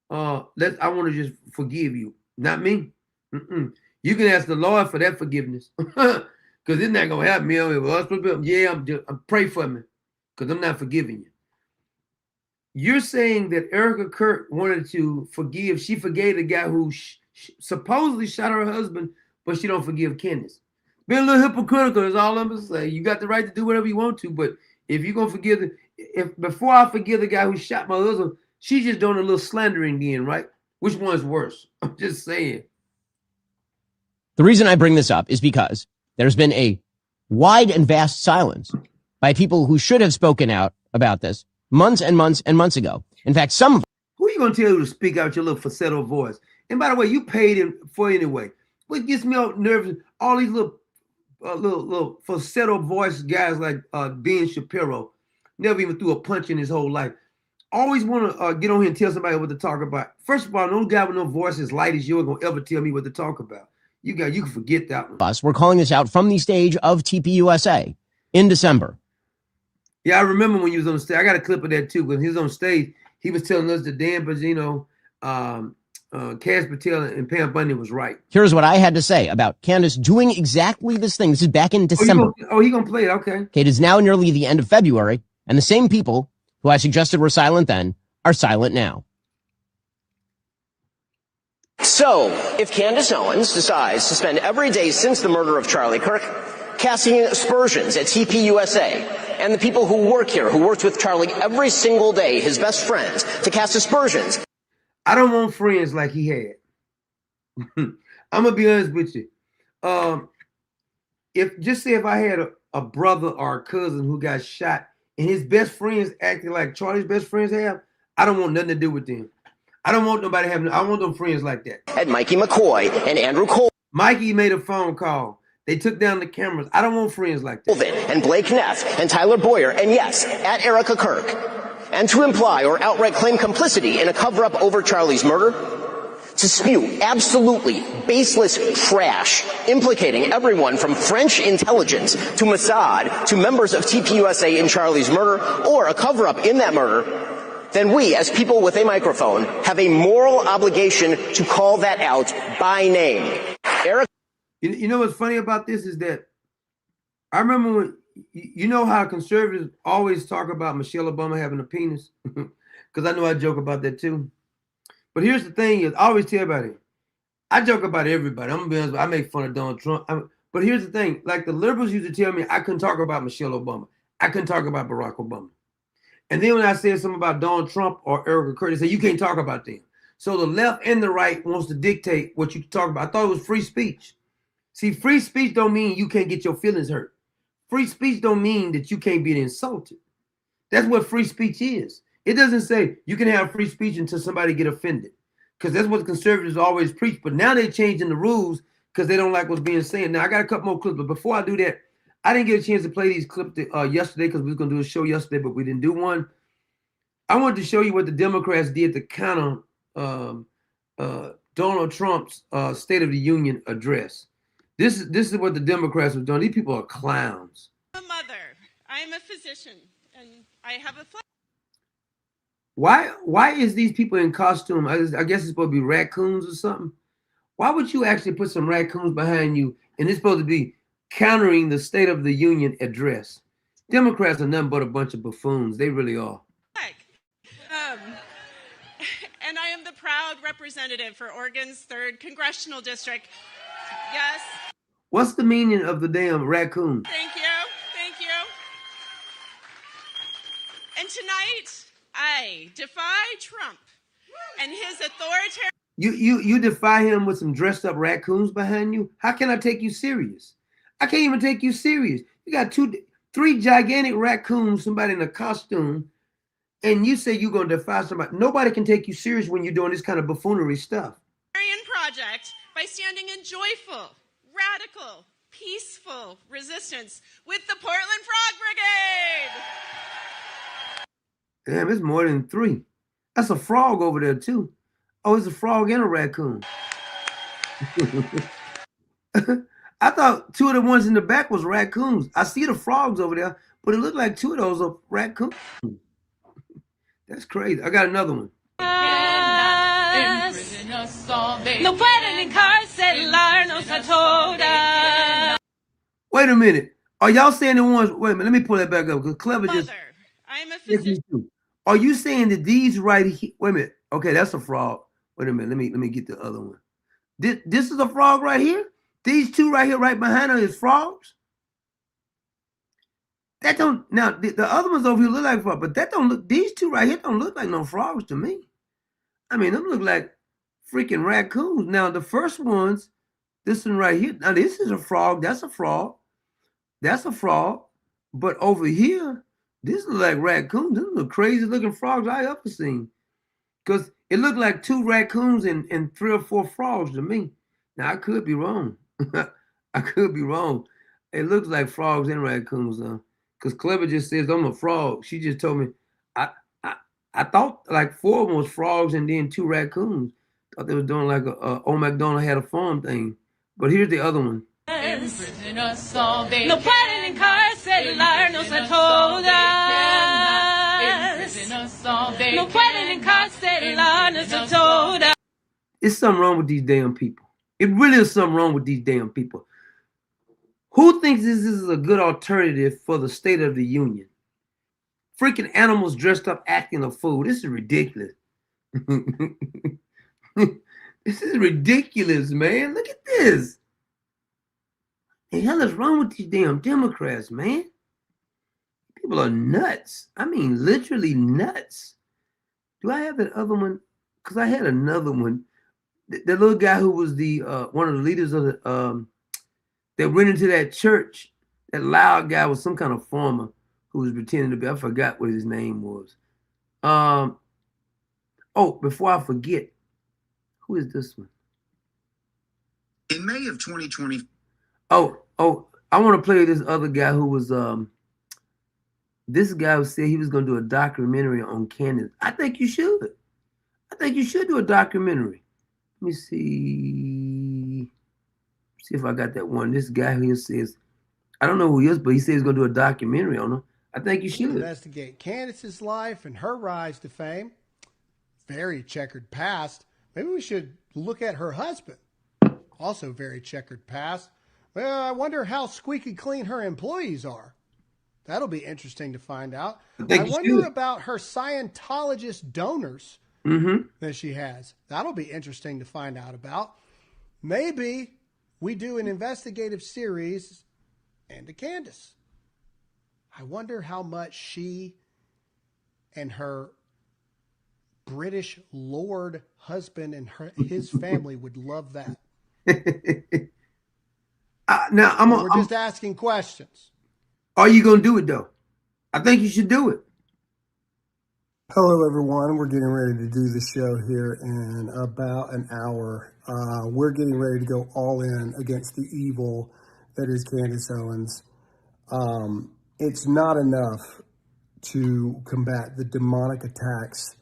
I want to just forgive you. Not me. You can ask the Lord for that forgiveness, because it's not going to happen. Pray for me, because I'm not forgiving you. You're saying that Erica Kirk wanted to forgive. She forgave the guy who supposedly shot her husband, but she don't forgive Candace. Being a little hypocritical is all I'm going to say. You got the right to do whatever you want to, but if you're going to forgive, before I forgive the guy who shot my husband, she's just doing a little slandering then, right? Which one's worse? I'm just saying. The reason I bring this up is because there's been a wide and vast silence by people who should have spoken out about this months and months and months ago. In fact, who are you going to tell you to speak out your little falsetto voice? And by the way, you paid him for it anyway. What gets me all nervous, all these little falsetto voice guys like Ben Shapiro, never even threw a punch in his whole life. Always want to get on here and tell somebody what to talk about. First of all, no guy with no voice as light as yours going to ever tell me what to talk about. You can forget that one. We're calling this out from the stage of TPUSA in December. Yeah, I remember when he was on stage. I got a clip of that too. When he was on stage, he was telling us that Dan Bongino, Cass Patel, and Pam Bundy was right. Here's what I had to say about Candace doing exactly this thing. This is back in December. He gonna play it, okay. Okay, it is now nearly the end of February, and the same people who I suggested were silent then are silent now. So, if Candace Owens decides to spend every day since the murder of Charlie Kirk casting aspersions at TPUSA and the people who work here, who worked with Charlie every single day, his best friends, to cast aspersions. I don't want friends like he had. I'm going to be honest with you. If I had a brother or a cousin who got shot and his best friends acting like Charlie's best friends have, I don't want nothing to do with them. I don't want nobody having, I want them friends like that. At Mikey McCoy and Andrew Cole. Mikey made a phone call. They took down the cameras. I don't want friends like that. And Blake Neff and Tyler Boyer, and yes, at Erica Kirk. And to imply or outright claim complicity in a cover-up over Charlie's murder, to spew absolutely baseless trash, implicating everyone from French intelligence to Mossad to members of TPUSA in Charlie's murder, or a cover-up in that murder, then we, as people with a microphone, have a moral obligation to call that out by name. Eric. You know what's funny about this is that I remember when, you know how conservatives always talk about Michelle Obama having a penis? Because I know I joke about that too. But here's the thing is, I always tell everybody, I joke about everybody. I'm going to be honest, I make fun of Donald Trump. But here's the thing, like the liberals used to tell me I couldn't talk about Michelle Obama. I couldn't talk about Barack Obama. And then when I said something about Donald Trump or Erica Kirk, they said, you can't talk about them. So the left and the right wants to dictate what you can talk about. I thought it was free speech. See, free speech don't mean you can't get your feelings hurt. Free speech don't mean that you can't be insulted. That's what free speech is. It doesn't say you can have free speech until somebody get offended. Because that's what the conservatives always preach. But now they're changing the rules because they don't like what's being said. Now, I got a couple more clips. But before I do that, I didn't get a chance to play these clips yesterday because we were going to do a show yesterday, but we didn't do one. I wanted to show you what the Democrats did to counter Donald Trump's State of the Union address. This is what the Democrats have done. These people are clowns. I'm a mother. I'm a physician, and I have a Why is these people in costume? I guess it's supposed to be raccoons or something. Why would you actually put some raccoons behind you and it's supposed to be countering the State of the Union address? Democrats are nothing but a bunch of buffoons. They really are. And I am the proud representative for Oregon's 3rd Congressional District. Yes. What's the meaning of the damn raccoon? Thank you. Thank you. And tonight, I defy Trump and his authoritarian. You defy him with some dressed up raccoons behind you? How can I take you serious? I can't even take you serious. You got 3 gigantic raccoons, somebody in a costume, and you say you're going to defy somebody. Nobody can take you serious when you're doing this kind of buffoonery stuff. Project by standing in joyful, radical, peaceful resistance with the Portland Frog Brigade. Damn, it's more than 3. That's a frog over there too. Oh, it's a frog and a raccoon. I thought 2 of the ones in the back was raccoons. I see the frogs over there, but it looked like 2 of those are raccoons. That's crazy. I got another one. No pueden encarcelarnos a todas. Wait a minute. Are y'all saying the ones? Wait a minute. Let me pull that back up because Clever just. I'm a physician. Are you saying that these right here? Wait a minute. Okay, that's a frog. Wait a minute. Let me get the other one. This is a frog right here. These 2 right here, right behind her, is frogs. That don't now the other ones over here look like frogs, but that don't look. These 2 right here don't look like no frogs to me. I mean, them look like freaking raccoons. Now the first ones, this one right here. Now this is a frog. That's a frog. That's a frog. But over here, this looks like raccoons. These are the crazy looking frogs I ever seen. Because it looked like 2 raccoons and 3 or 4 frogs to me. Now I could be wrong. I could be wrong. It looks like frogs and raccoons though. Because Clever just says I'm a frog. She just told me I thought like 4 of them was frogs and then 2 raccoons. Thought they was doing like a Old MacDonald had a farm thing. But here's the other one. No pueden encarcelarnos a todas. No pueden encarcelarnos a todas. It's something wrong with these damn people. It really is something wrong with these damn people. Who thinks this is a good alternative for the State of the Union? Freaking animals dressed up acting a fool. This is ridiculous. This is ridiculous, man. Look at this. The hell is wrong with these damn Democrats, man? People are nuts. I mean, literally nuts. Do I have that other one? Because I had another one. The little guy who was the one of the leaders of the that went into that church. That loud guy was some kind of farmer who was pretending to be. I forgot what his name was. Oh, before I forget, who is this one? In May of 2020. Oh, I want to play this other guy who was this guy who said he was going to do a documentary on Candace. I think you should. I think you should do a documentary. Let me see if I got that one. This guy here says, I don't know who he is, but he says he's going to do a documentary on him. I think you should investigate Candace's life and her rise to fame. Very checkered past. Maybe we should look at her husband. Also very checkered past. Well, I wonder how squeaky clean her employees are. That'll be interesting to find out. I wonder about her Scientologist donors that she has. That'll be interesting to find out about. Maybe we do an investigative series into Candace. I wonder how much she and her British Lord husband and his family would love that. Now we're just asking questions. Are you going to do it though? I think you should do it. Hello, everyone. We're getting ready to do the show here in about an hour. We're getting ready to go all in against the evil that is Candace Owens. It's not enough to combat the demonic attacks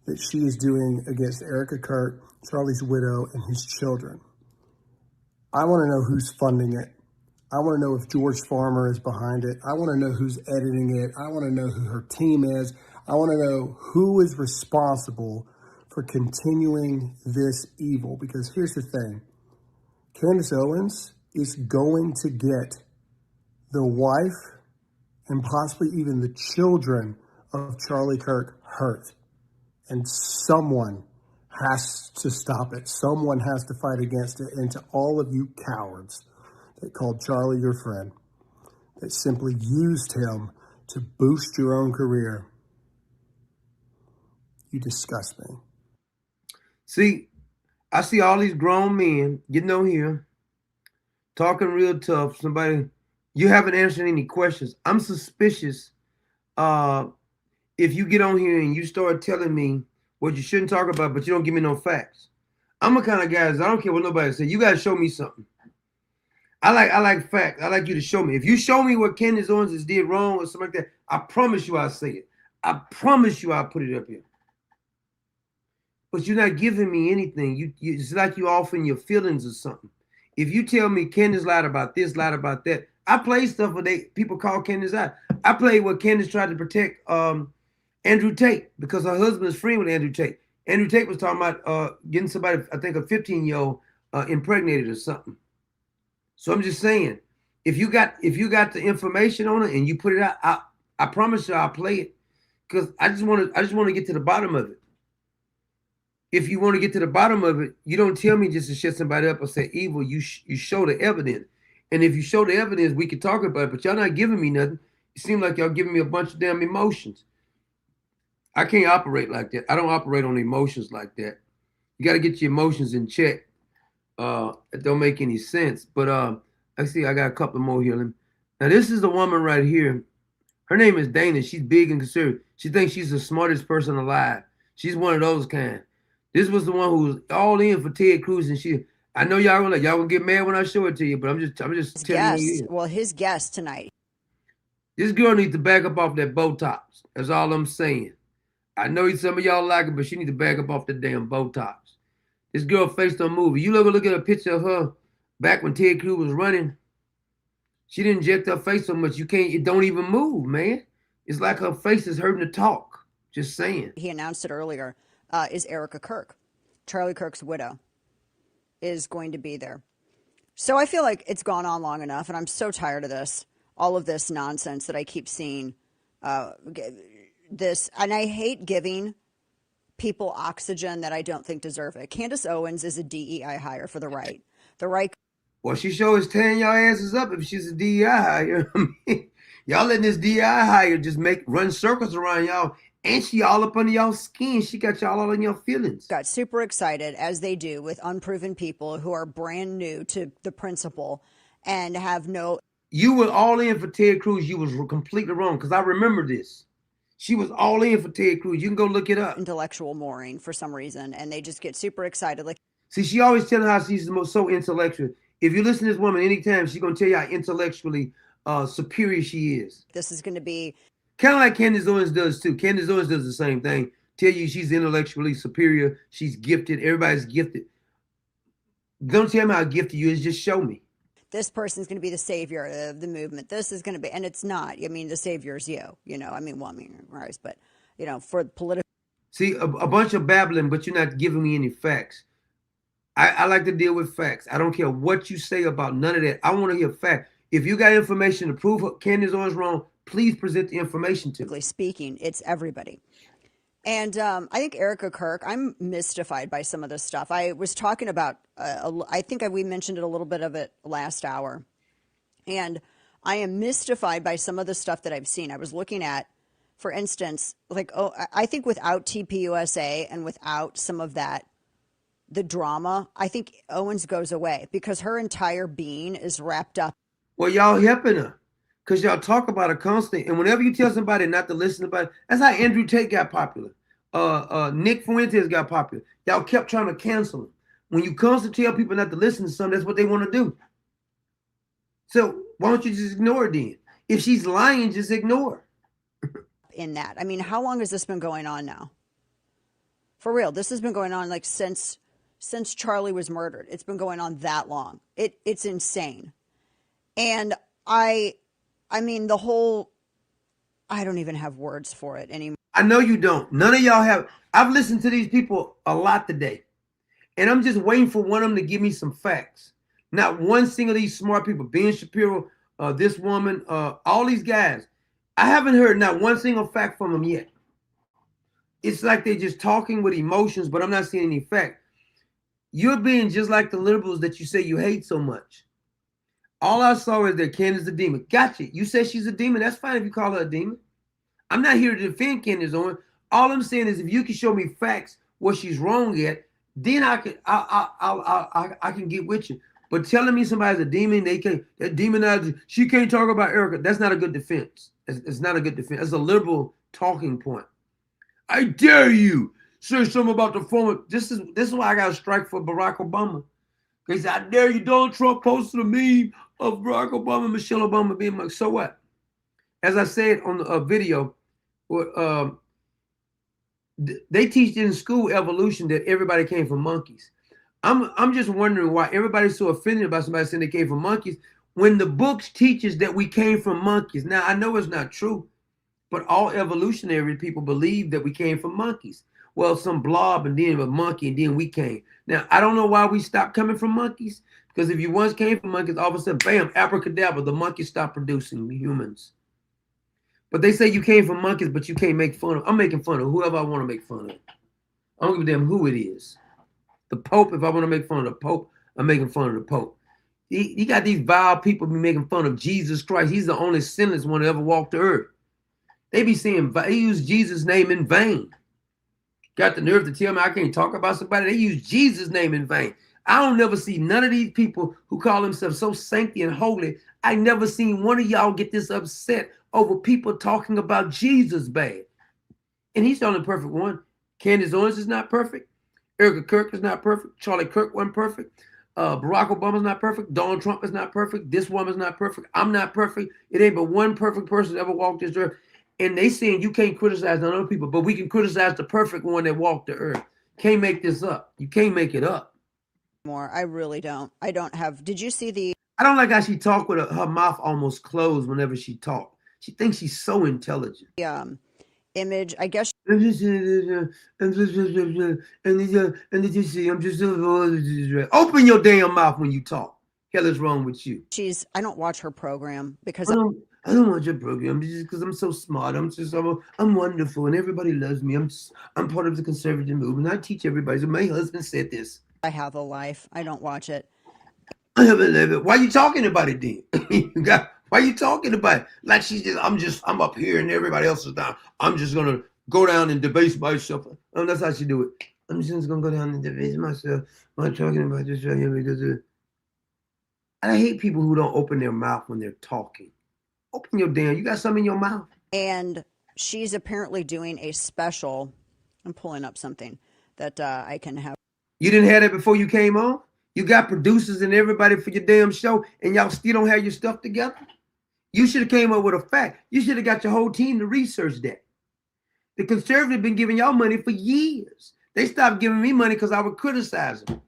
that she is doing against Erica Kirk, Charlie's widow, and his children. I want to know who's funding it. I want to know if George Farmer is behind it. I want to know who's editing it. I want to know who her team is. I want to know who is responsible for continuing this evil. Because here's the thing. Candace Owens is going to get the wife and possibly even the children of Charlie Kirk hurt. And someone has to stop it. Someone has to fight against it. And to all of you cowards that called Charlie your friend, that simply used him to boost your own career, you disgust me. See, I see all these grown men getting on here, talking real tough. Somebody, you haven't answered any questions. I'm suspicious if you get on here and you start telling me what you shouldn't talk about, but you don't give me no facts. I'm the kind of guy, I don't care what nobody says. You got to show me something. I like facts. I like you to show me. If you show me what Candace Owens did wrong or something like that, I promise you I'll say it. I promise you I'll put it up here. But you're not giving me anything. It's like you offering your feelings or something. If you tell me Candace lied about this, lied about that, I play stuff where people call Candace out. I played where Candace tried to protect Andrew Tate because her husband is friend with Andrew Tate. Andrew Tate was talking about getting somebody, I think a 15-year-old impregnated or something. So I'm just saying, if you got the information on it and you put it out, I promise you I'll play it because I just want to get to the bottom of it. If you want to get to the bottom of it, you don't tell me just to shut somebody up or say evil. You show the evidence, and if you show the evidence, we can talk about it. But y'all not giving me nothing. It seems like y'all giving me a bunch of damn emotions. I can't operate like that. I don't operate on emotions like that. You got to get your emotions in check. It don't make any sense. But I see I got a couple more here. Now this is the woman right here. Her name is Dana. She's big and conservative. She thinks she's the smartest person alive. She's one of those kind. This was the one who was all in for Ted Cruz, and I know y'all gonna get mad when I show it to you, but I'm just telling you. Well, his guest tonight. This girl needs to back up off that Botox. That's all I'm saying. I know some of y'all like it, but she needs to back up off that damn Botox. This girl face don't move. You ever look at a picture of her back when Ted Cruz was running? She didn't inject her face so much. It don't even move, man. It's like her face is hurting to talk. Just saying. He announced it earlier, is Erica Kirk. Charlie Kirk's widow is going to be there. So I feel like it's gone on long enough, and I'm so tired of this, all of this nonsense that I keep seeing. This, and I hate giving people oxygen that I don't think deserve it. Candace Owens is a DEI hire for the right. The right. Well, she sure is tearing y'all asses up if she's a DEI hire. Y'all letting this DEI hire just run circles around y'all, and she all up under y'all skin. She got y'all all in your feelings. Got super excited, as they do with unproven people who are brand new to the principle and have no. You were all in for Ted Cruz. You was completely wrong, because I remember this. She was all in for Ted Cruz. You can go look it up. Intellectual mooring for some reason, and they just get super excited. Like, see, she always telling how she's so intellectual. If you listen to this woman anytime, she's gonna tell you how intellectually superior she is. This is going to be kind of like Candace Owens does too. Candace Owens does the same thing. Tell you she's intellectually superior. She's gifted. Everybody's gifted. Don't tell me how gifted you is. Just show me. This person's going to be the savior of the movement. This is going to be, and it's not. I mean, the savior is you. You know, I mean, well, I mean, right, but you know, for political. See, a bunch of babbling, but you're not giving me any facts. I like to deal with facts. I don't care what you say about none of that. I want to hear facts. If you got information to prove Candace Owens wrong, please present the information to me. Speaking, it's everybody. And I think Erica Kirk, I'm mystified by some of this stuff. I was talking about, I think we mentioned it a little bit of it last hour. And I am mystified by some of the stuff that I've seen. I was looking at, for instance, like, I think without TPUSA and without some of that, the drama, I think Owens goes away because her entire being is wrapped up. Well, y'all helping her because y'all talk about her constantly. And whenever you tell somebody not to listen about it, that's how Andrew Tate got popular. Nick Fuentes got popular. Y'all kept trying to cancel him. When you constantly tell people not to listen to something, that's what they want to do. So why don't you just ignore it then? If she's lying, just ignore her. In that. I mean, how long has this been going on now? For real, this has been going on like since Charlie was murdered. It's been going on that long. It's insane. And I mean, the whole, I don't even have words for it anymore. I know you don't. None of y'all have. I've listened to these people a lot today. And I'm just waiting for one of them to give me some facts. Not one single of these smart people, Ben Shapiro, this woman, all these guys. I haven't heard not one single fact from them yet. It's like they're just talking with emotions, but I'm not seeing any fact. You're being just like the liberals that you say you hate so much. All I saw is that Candace a demon. Gotcha. You said she's a demon. That's fine if you call her a demon. I'm not here to defend Candace Owens. All I'm saying is if you can show me facts where she's wrong at, then I can get with you. But telling me somebody's a demon, they can't, they're demonized, she can't talk about Erica. That's not a good defense. It's not a good defense. It's a liberal talking point. I dare you say something about the former. This is why I got a strike for Barack Obama. He said, I dare you. Donald Trump posted a meme of Barack Obama, Michelle Obama being like, so what? As I said on the video, they teach in school evolution that everybody came from monkeys. I'm just wondering why everybody's so offended about somebody saying they came from monkeys when the books teaches that we came from monkeys. Now, I know it's not true, but all evolutionary people believe that we came from monkeys. Well, some blob and then a monkey and then we came. Now, I don't know why we stopped coming from monkeys, because if you once came from monkeys, all of a sudden, bam, abracadabra, the monkeys stopped producing humans. But they say you came from monkeys, but you can't make fun of. I'm making fun of whoever I want to make fun of. I don't give a damn who it is. The Pope, if I want to make fun of the Pope, I'm making fun of the Pope. You got these vile people be making fun of Jesus Christ. He's the only sinless one to ever walk the earth. They be saying, he used Jesus' name in vain. Got the nerve to tell me I can't talk about somebody. They use Jesus' name in vain. I don't never see none of these people who call themselves so sanctity and holy. I never seen one of y'all get this upset over people talking about Jesus bad. And he's the only perfect one. Candace Owens is not perfect. Erica Kirk is not perfect. Charlie Kirk wasn't perfect. Barack Obama's not perfect. Donald Trump is not perfect. This woman's not perfect. I'm not perfect. It ain't but one perfect person that ever walked this earth. And they saying you can't criticize other people, but we can criticize the perfect one that walked the earth. Can't make this up. You can't make it up. More. I really don't. I don't have. Did you see the? I don't like how she talk with her mouth almost closed whenever she talk. She thinks she's so intelligent. Image, I guess. I'm just open your damn mouth when you talk. Hell is wrong with you? I don't watch her program because I don't watch your program just because I'm so smart. I'm wonderful and everybody loves me. I'm part of the conservative movement. I teach everybody. So my husband said this. I have a life. I don't watch it. I have a life. Why are you talking about it then? Why are you talking about it? Like I'm up here and everybody else is down. I'm just gonna go down and debase myself. That's how she do it. I'm just gonna go down and debase myself. I'm not talking about this right here because I hate people who don't open their mouth when they're talking. Open your damn. You got something in your mouth. And she's apparently doing a special. I'm pulling up something that I can have. You didn't have that before you came on? You got producers and everybody for your damn show, and y'all still don't have your stuff together? You should have came up with a fact. You should have got your whole team to research that. The conservatives been giving y'all money for years. They stopped giving me money because I would criticize them.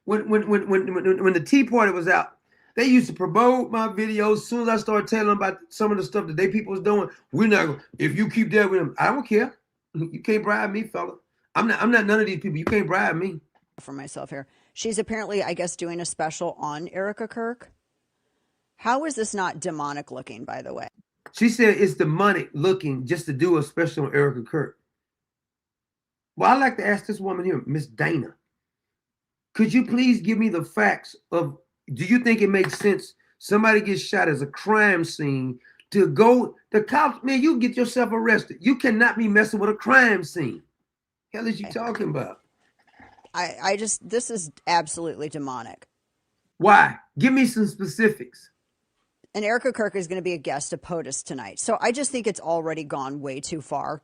When the Tea Party was out, they used to promote my videos. As soon as I started telling them about some of the stuff that they people was doing, we're not going. If you keep that with them, I don't care. You can't bribe me, fella. I'm not none of these people. You can't bribe me. For myself here. She's apparently, I guess, doing a special on Erica Kirk. How is this not demonic looking, by the way? She said it's demonic looking just to do a special on Erica Kirk. Well, I'd like to ask this woman here, Miss Dana. Could you please give me the facts of, do you think it makes sense somebody gets shot as a crime scene to go, the cops, man, you get yourself arrested. You cannot be messing with a crime scene. Hell is you talking about? This is absolutely demonic. Why? Give me some specifics. And Erica Kirk is going to be a guest of POTUS tonight. So I just think it's already gone way too far.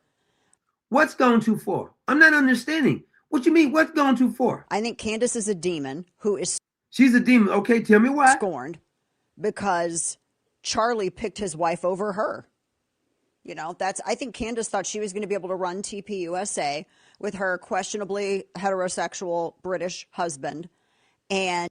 What's gone too far? I'm not understanding. What you mean? What's gone too far? I think Candace is a demon who is... She's a demon. Okay, tell me why. Scorned because Charlie picked his wife over her. You know, I think Candace thought she was going to be able to run TPUSA with her questionably heterosexual British husband. And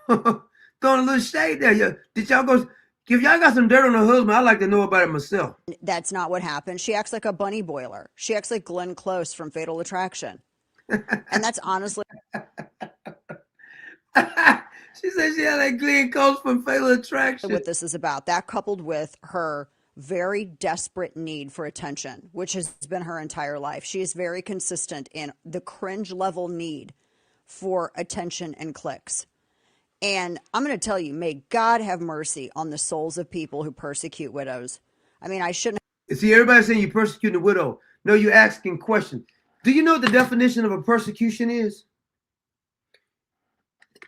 throwing a little shade there. Did y'all go, if y'all got some dirt on her husband, I'd like to know about it myself. That's not what happened. She acts like a bunny boiler. She acts like Glenn Close from Fatal Attraction. And that's honestly... She said she had like Glenn Close from Fatal Attraction. What this is about. That coupled with her very desperate need for attention, which has been her entire life. She is very consistent in the cringe level need for attention and clicks. And I'm going to tell you, may God have mercy on the souls of people who persecute widows. I mean, I shouldn't. See, everybody's saying you persecute a widow. No, you're asking questions. Do you know what the definition of a persecution is?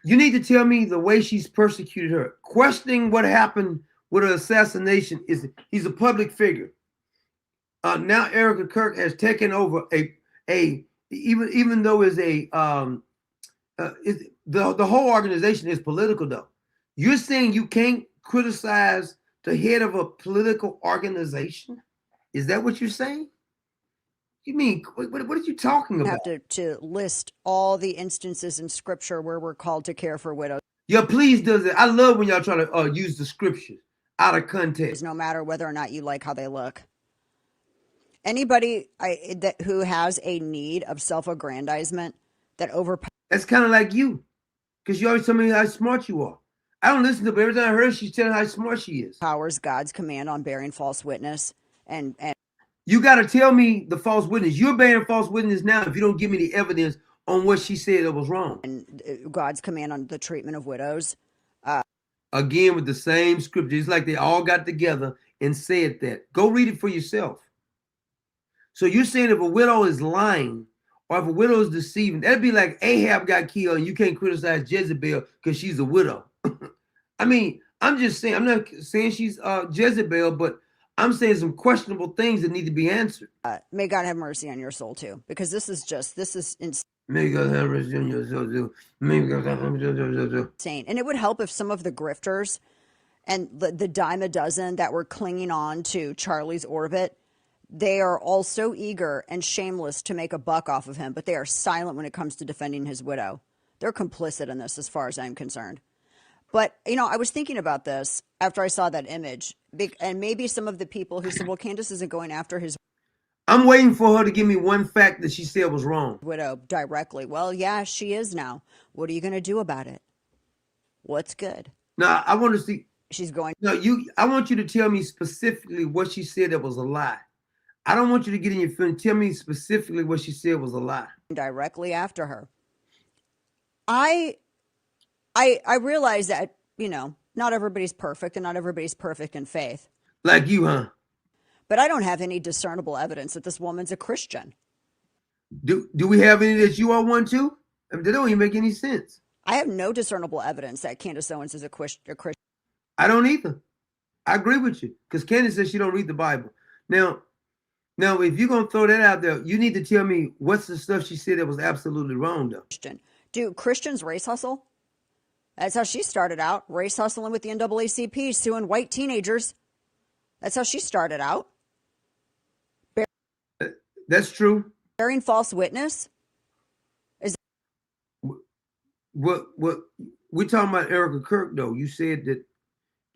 You need to tell me the way she's persecuted her. Questioning what happened with her assassination is he's a public figure. Now Erica Kirk has taken over even though it's the whole organization is political though. You're saying you can't criticize the head of a political organization? Is that what you're saying? You mean, what are you talking about? Have to list all the instances in scripture where we're called to care for widows. Yeah, please does it. I love when y'all try to use the scriptures out of context. No matter whether or not you like how they look. Anybody who has a need of self-aggrandizement that That's kind of like you. Because you always tell me how smart you are. I don't listen to her, but every time I heard her, she's telling how smart she is. Powers God's command on bearing false witness and you got to tell me the false witness. You're bearing false witness now if you don't give me the evidence on what she said that was wrong. And God's command on the treatment of widows. Again, with the same scripture. It's like they all got together and said that. Go read it for yourself. So you're saying if a widow is lying or if a widow is deceiving, that'd be like Ahab got killed and you can't criticize Jezebel because she's a widow. I mean, I'm just saying, I'm not saying she's Jezebel, but I'm saying some questionable things that need to be answered. May God have mercy on your soul too, because this is insane. May God have mercy on your soul too. May God have mercy on your soul too. Insane. And it would help if some of the grifters and the dime a dozen that were clinging on to Charlie's orbit They are all so eager and shameless to make a buck off of him, but they are silent when it comes to defending his widow. They're complicit in this as far as I'm concerned. But, you know, I was thinking about this after I saw that image. And maybe some of the people who said, well, Candace isn't going after his I'm waiting for her to give me one fact that she said was wrong. widow directly. Well, yeah, she is now. What are you going to do about it? What's good? Now, I want to see. She's going. No, I want you to tell me specifically what she said that was a lie. I don't want you to get in your feelings. Tell me specifically what she said was a lie. Directly after her. I realize that, you know, not everybody's perfect and not everybody's perfect in faith. Like you, huh? But I don't have any discernible evidence that this woman's a Christian. Do we have any that you are one too? I mean, they don't even make any sense. I have no discernible evidence that Candace Owens is a Christian. I don't either. I agree with you because Candace says she don't read the Bible. Now, if you're going to throw that out there, you need to tell me what's the stuff she said that was absolutely wrong, though. Do Christians race hustle? That's how she started out, race hustling with the NAACP, suing white teenagers. That's how she started out. That's true. Bearing false witness? What we're talking about Erica Kirk, though. You said that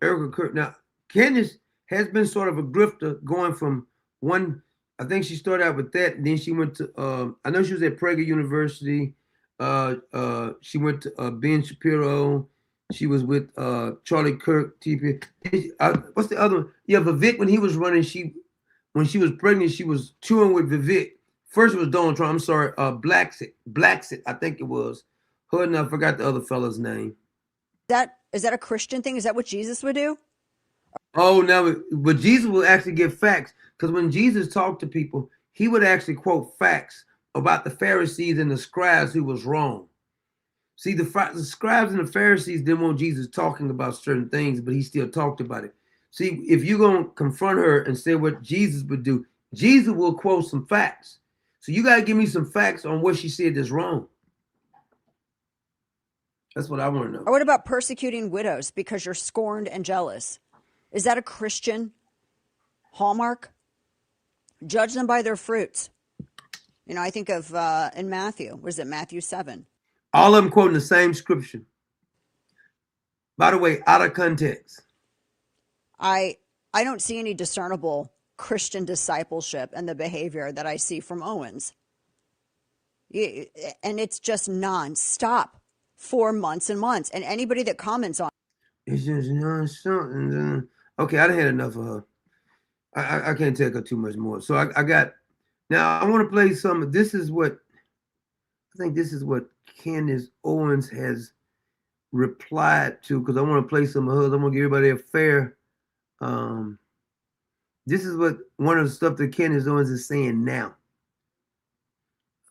Erica Kirk. Now, Candace has been sort of a grifter going from one. I think she started out with that. And then she went to, I know she was at Prager University. She went to Ben Shapiro. She was with Charlie Kirk, TP. What's the other one? Yeah, Vivek, when he was running, when she was pregnant, she was touring with Vivek. First it was Donald Trump. I'm sorry, Blacksett, I think it was. Hood, and I forgot the other fella's name. Is that a Christian thing? Is that what Jesus would do? Oh, no, but Jesus will actually give facts. Because when Jesus talked to people, he would actually quote facts about the Pharisees and the scribes who was wrong. See, the scribes and the Pharisees didn't want Jesus talking about certain things, but he still talked about it. See, if you're going to confront her and say what Jesus would do, Jesus will quote some facts. So you got to give me some facts on what she said that's wrong. That's what I want to know. Or what about persecuting widows because you're scorned and jealous? Is that a Christian hallmark? Judge them by their fruits. You know, I think of in Matthew, was it Matthew 7? All of them quoting the same scripture. By the way, out of context. I don't see any discernible Christian discipleship and the behavior that I see from Owens. And it's just nonstop for months and months. And anybody that comments on it's just something. Okay, I done had enough of her. I can't take her too much more. So I got now. I want to play some. I think this is what Candace Owens has replied to because I want to play some of hers. I'm gonna give everybody a fair. This is what one of the stuff that Candace Owens is saying now.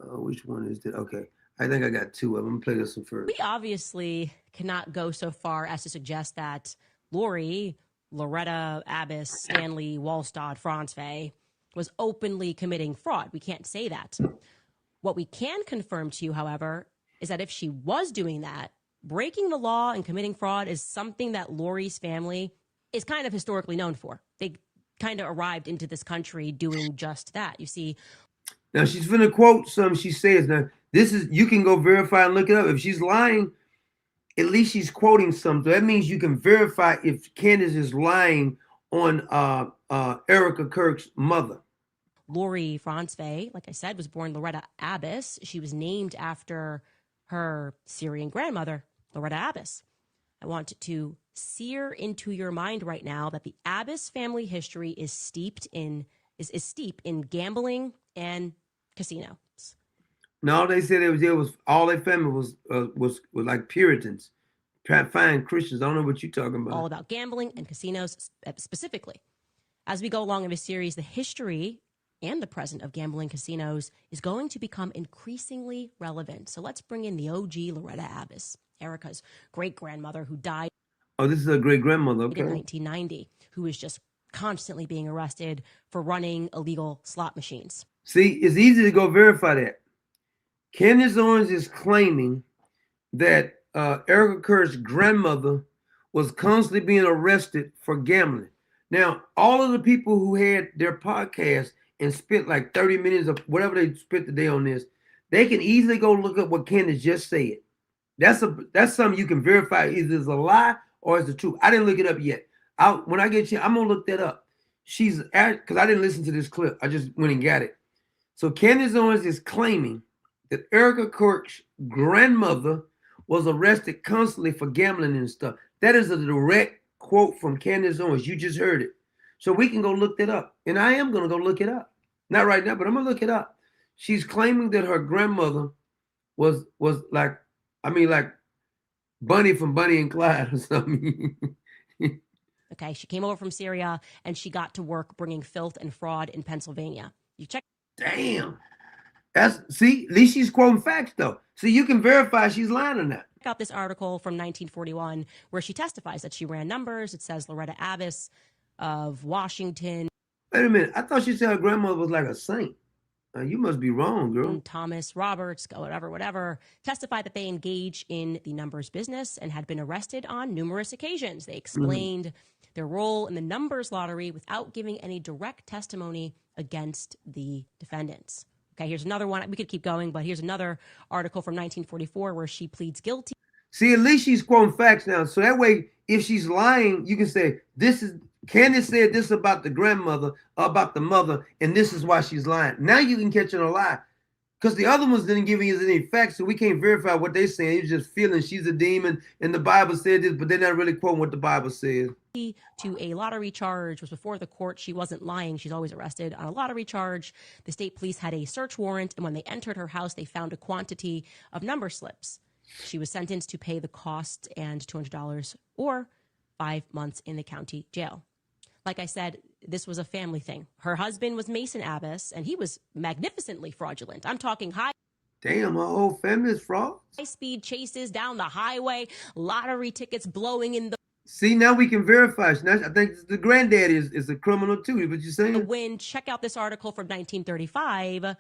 Which one is it? Okay, I think I got two of them. I'm gonna play this one first. We obviously cannot go so far as to suggest that Lori, Loretta, Abbas, Stanley, Wallstad, Franzwey was openly committing fraud. We can't say that. What we can confirm to you, however, is that if she was doing that, breaking the law and committing fraud is something that Lori's family is kind of historically known for. They kind of arrived into this country doing just that. You see. Now she's going to quote some she says. Now, this is, you can go verify and look it up. If she's lying, at least she's quoting something. That means you can verify if Candace is lying on Erica Kirk's mother. Lori Franzwey, like I said, was born Loretta Abbas. She was named after her Syrian grandmother, Loretta Abbas. I want to sear into your mind right now that the Abbas family history is steep in gambling and casinos. No, they said it was all their family was like Puritans, trying to find Christians. I don't know what you're talking about. All about gambling and casinos specifically. As we go along in this series, the history and the present of gambling casinos is going to become increasingly relevant. So let's bring in the OG Loretta Abbas, Erica's great-grandmother who died. Oh, this is her great-grandmother, okay. In 1990, who was just constantly being arrested for running illegal slot machines. See, it's easy to go verify that. Candace Owens is claiming that Erica Kirk's grandmother was constantly being arrested for gambling. Now, all of the people who had their podcast and spent like 30 minutes of whatever they spent the day on this, they can easily go look up what Candace just said. That's something you can verify either it's a lie or it's the truth. I didn't look it up yet. When I get you, I'm gonna look that up. She's because I didn't listen to this clip. I just went and got it. So Candace Owens is claiming that Erica Kirk's grandmother was arrested constantly for gambling and stuff. That is a direct quote from Candace Owens. You just heard it. So we can go look that up. And I am going to go look it up. Not right now, but I'm going to look it up. She's claiming that her grandmother was like Bunny from Bunny and Clyde or something. Okay, she came over from Syria and she got to work bringing filth and fraud in Pennsylvania. You check. Damn. At least she's quoting facts though. So you can verify she's lying or not. Check out this article from 1941 where she testifies that she ran numbers. It says Loretta Abbas of Washington. Wait a minute. I thought she said her grandmother was like a saint. You must be wrong, girl. Thomas Roberts, whatever, testified that they engage in the numbers business and had been arrested on numerous occasions. They explained their role in the numbers lottery without giving any direct testimony against the defendants. Okay, here's another one. We could keep going, but here's another article from 1944 where she pleads guilty. See, at least she's quoting facts now. So that way, if she's lying, you can say, Candace said this about the grandmother, about the mother, and this is why she's lying. Now you can catch her in a lie. Because the other ones didn't give us any facts, so we can't verify what they're saying. It's just feeling she's a demon, and the Bible said this, but they're not really quoting what the Bible says. To a lottery charge was before the court. She wasn't lying. She's always arrested on a lottery charge. The state police had a search warrant, and when they entered her house, they found a quantity of number slips. She was sentenced to pay the cost and $200 or 5 months in the county jail. Like I said, this was a family thing. Her husband was Mason Abbas, and he was magnificently fraudulent. I'm talking high. Damn, her whole family is fraud. High-speed chases down the highway, lottery tickets blowing in the. See, now we can verify. Now, I think the granddad is a criminal too. What you saying? When check out this article from 1935,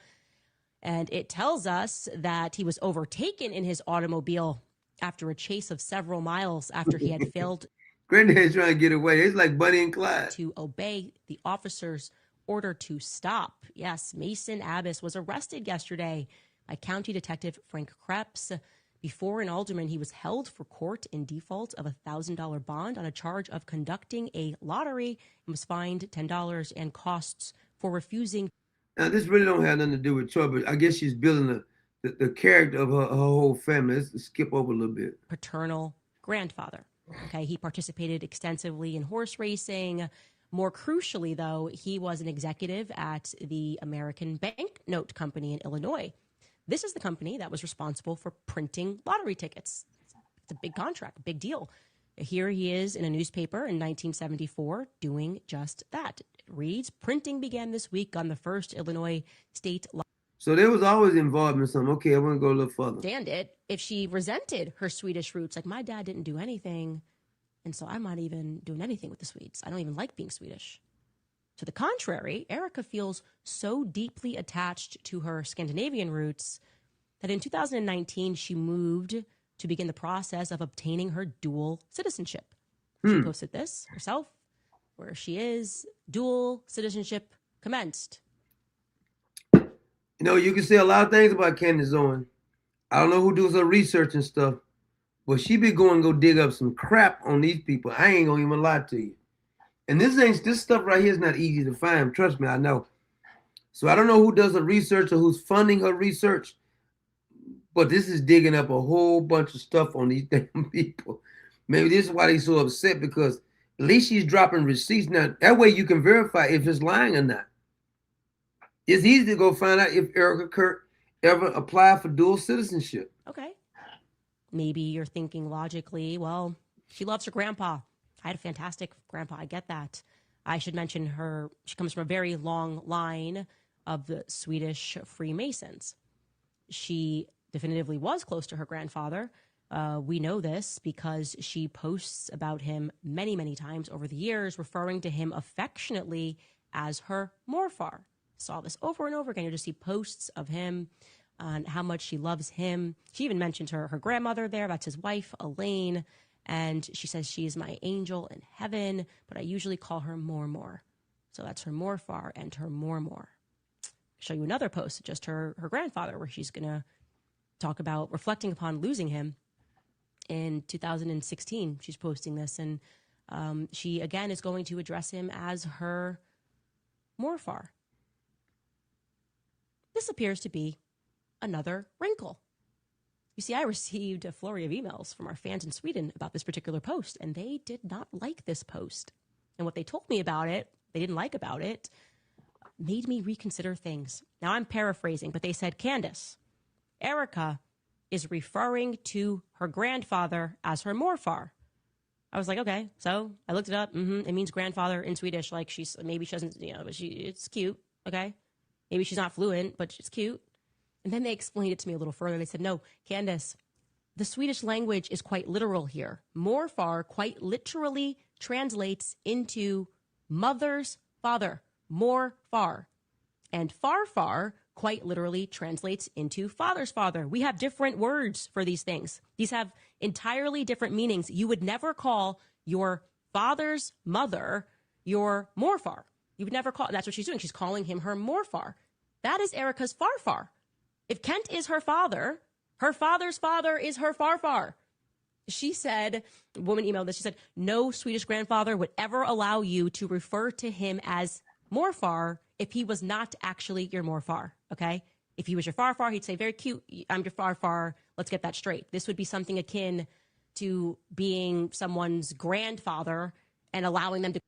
and it tells us that he was overtaken in his automobile after a chase of several miles after he had failed. Granddad's trying to get away. It's like Bunny and Clyde. To obey the officer's order to stop. Yes, Mason Abbas was arrested yesterday by County Detective Frank Krebs. Before an alderman, he was held for court in default of a $1,000 bond on a charge of conducting a lottery and was fined $10 and costs for refusing. Now, this really don't have nothing to do with trouble. I guess she's building the character of her whole family. Let's skip over a little bit. Paternal grandfather. Okay, he participated extensively in horse racing. More crucially, though, he was an executive at the American Banknote Company in Illinois. This is the company that was responsible for printing lottery tickets. It's a big contract, a big deal. Here he is in a newspaper in 1974 doing just that. It reads, printing began this week on the first Illinois state lottery. So they was always involved in something. Okay, I want to go a little further. Stand it if she resented her Swedish roots. Like, my dad didn't do anything, and so I'm not even doing anything with the Swedes. I don't even like being Swedish. To the contrary, Erica feels so deeply attached to her Scandinavian roots that in 2019, she moved to begin the process of obtaining her dual citizenship. She posted this herself, where she is, dual citizenship commenced. You know, you can say a lot of things about Candace Owens. I don't know who does her research and stuff, but she be going to go dig up some crap on these people. I ain't going to even lie to you. And this stuff right here is not easy to find. Trust me, I know. So I don't know who does her research or who's funding her research, but this is digging up a whole bunch of stuff on these damn people. Maybe this is why they're so upset, because at least she's dropping receipts. Now, that way you can verify if it's lying or not. It's easy to go find out if Erica Kirk ever applied for dual citizenship. Okay. Maybe you're thinking logically, well, she loves her grandpa. I had a fantastic grandpa. I get that. I should mention she comes from a very long line of the Swedish Freemasons. She definitively was close to her grandfather. We know this because she posts about him many, many times over the years, referring to him affectionately as her morfar. Saw this over and over again. You just see posts of him on how much she loves him. She even mentioned her grandmother there. That's his wife, Elaine. And she says, she is my angel in heaven, but I usually call her Mormor. So that's her morfar and her mormor. show you another post, just her grandfather, where she's going to talk about reflecting upon losing him in 2016. She's posting this, and she, again, is going to address him as her morfar. This appears to be another wrinkle. You see, I received a flurry of emails from our fans in Sweden about this particular post, and they did not like this post. And what they told me about it, they didn't like about it, made me reconsider things. Now, I'm paraphrasing, but they said, Candace, Erica is referring to her grandfather as her morfar. I was like, okay. So I looked it up. It means grandfather in Swedish. Like maybe she doesn't, but it's cute. Okay. Maybe she's not fluent, but it's cute. And then they explained it to me a little further. They said, no, Candace, the Swedish language is quite literal here. Morfar quite literally translates into mother's father, morfar. And farfar quite literally translates into father's father. We have different words for these things. These have entirely different meanings. You would never call your father's mother your morfar. You would never call, that's what she's doing. She's calling him her morfar. That is Erica's farfar. If Kent is her father, her father's father is her farfar. She said, the woman emailed this, she said, no Swedish grandfather would ever allow you to refer to him as morfar if he was not actually your morfar, okay? If he was your farfar, he'd say, very cute, I'm your farfar, let's get that straight. This would be something akin to being someone's grandfather and allowing them to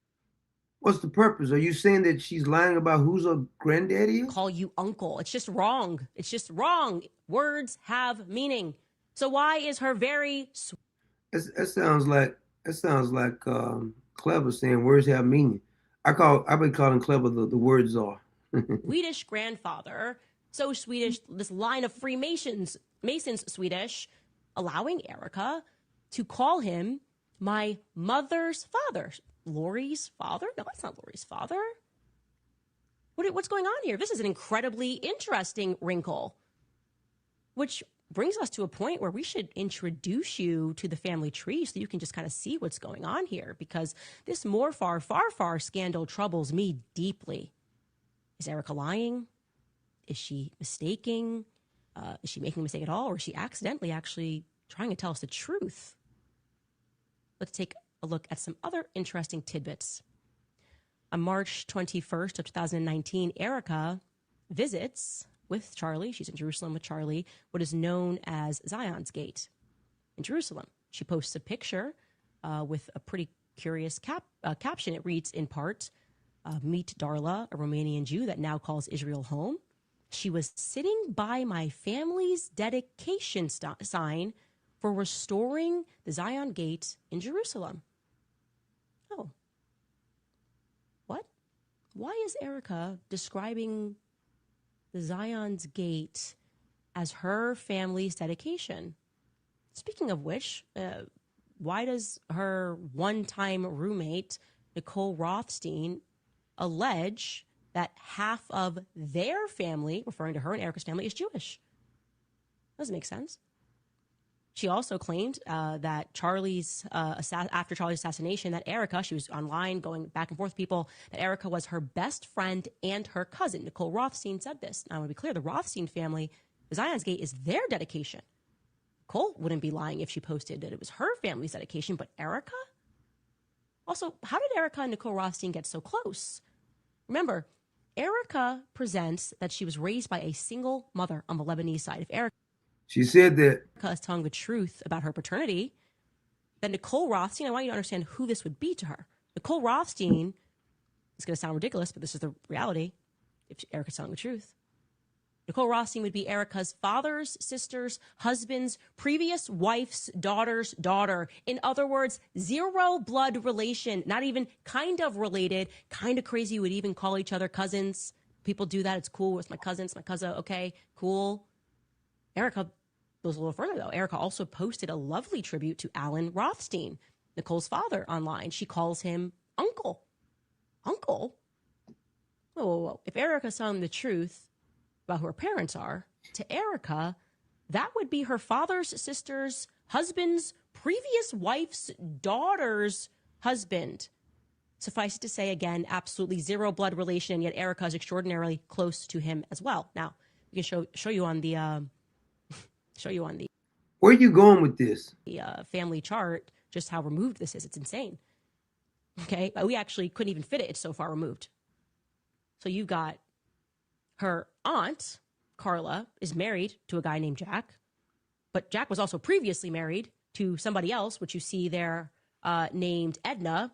What's the purpose? Are you saying that she's lying about who's her granddaddy is? call you uncle. It's just wrong. It's just wrong. Words have meaning. So why is her very That sounds like Clever saying words have meaning. I've been calling Clever the word czar. Swedish grandfather, so Swedish, this line of Freemasons, Masons Swedish, allowing Erica to call him my mother's father. Lori's father? No, that's not Lori's father. What's going on here? This is an incredibly interesting wrinkle, which brings us to a point where we should introduce you to the family tree so you can just kind of see what's going on here, because this morfar farfar scandal troubles me deeply. Is Erica lying? Is she mistaking? Is she making a mistake at all? Or is she accidentally actually trying to tell us the truth? Let's take a look at some other interesting tidbits. On March 21st of 2019, Erica visits with Charlie, she's in Jerusalem with Charlie, what is known as Zion's Gate in Jerusalem. She posts a picture with a pretty curious caption. It reads in part, meet Darla, a Romanian Jew that now calls Israel home. She was sitting by my family's dedication sign for restoring the Zion Gate in Jerusalem. Oh. What? Why is Erica describing the Zion's Gate as her family's dedication? Speaking of which, why does her one-time roommate, Nicole Rothstein, allege that half of their family, referring to her and Erica's family, is Jewish? Doesn't make sense. She also claimed that after Charlie's assassination, that Erica, she was online going back and forth with people, that Erica was her best friend and her cousin. Nicole Rothstein said this. Now, I want to be clear, the Rothstein family, the Zion's Gate is their dedication. Nicole wouldn't be lying if she posted that it was her family's dedication, but Erica? Also, how did Erica and Nicole Rothstein get so close? Remember, Erica presents that she was raised by a single mother on the Lebanese side. If Erica She said that is telling the truth about her paternity, then Nicole Rothstein, I want you to understand who this would be to her. Nicole Rothstein, it's going to sound ridiculous, but this is the reality, if Erica's telling the truth. Nicole Rothstein would be Erica's father's sister's husband's previous wife's daughter's daughter. In other words, zero blood relation, not even kind of related, kind of crazy. You would even call each other cousins. People do that. It's cool. It's my cousin. It's my cousin. Okay, cool. Erica goes a little further, though. Erica also posted a lovely tribute to Alan Rothstein, Nicole's father, online. She calls him Uncle. Uncle? Whoa, whoa, whoa. If Erica's telling the truth about who her parents are, to Erica, that would be her father's sister's husband's previous wife's daughter's husband. Suffice it to say, again, absolutely zero blood relation, and yet Erica is extraordinarily close to him as well. Now, we can show you on the Where are you going with this? Family chart just how removed this is. It's insane. Okay, but we actually couldn't even fit it. It's so far removed. So you've got her aunt, Carla, is married to a guy named Jack, but Jack was also previously married to somebody else, which you see there named Edna.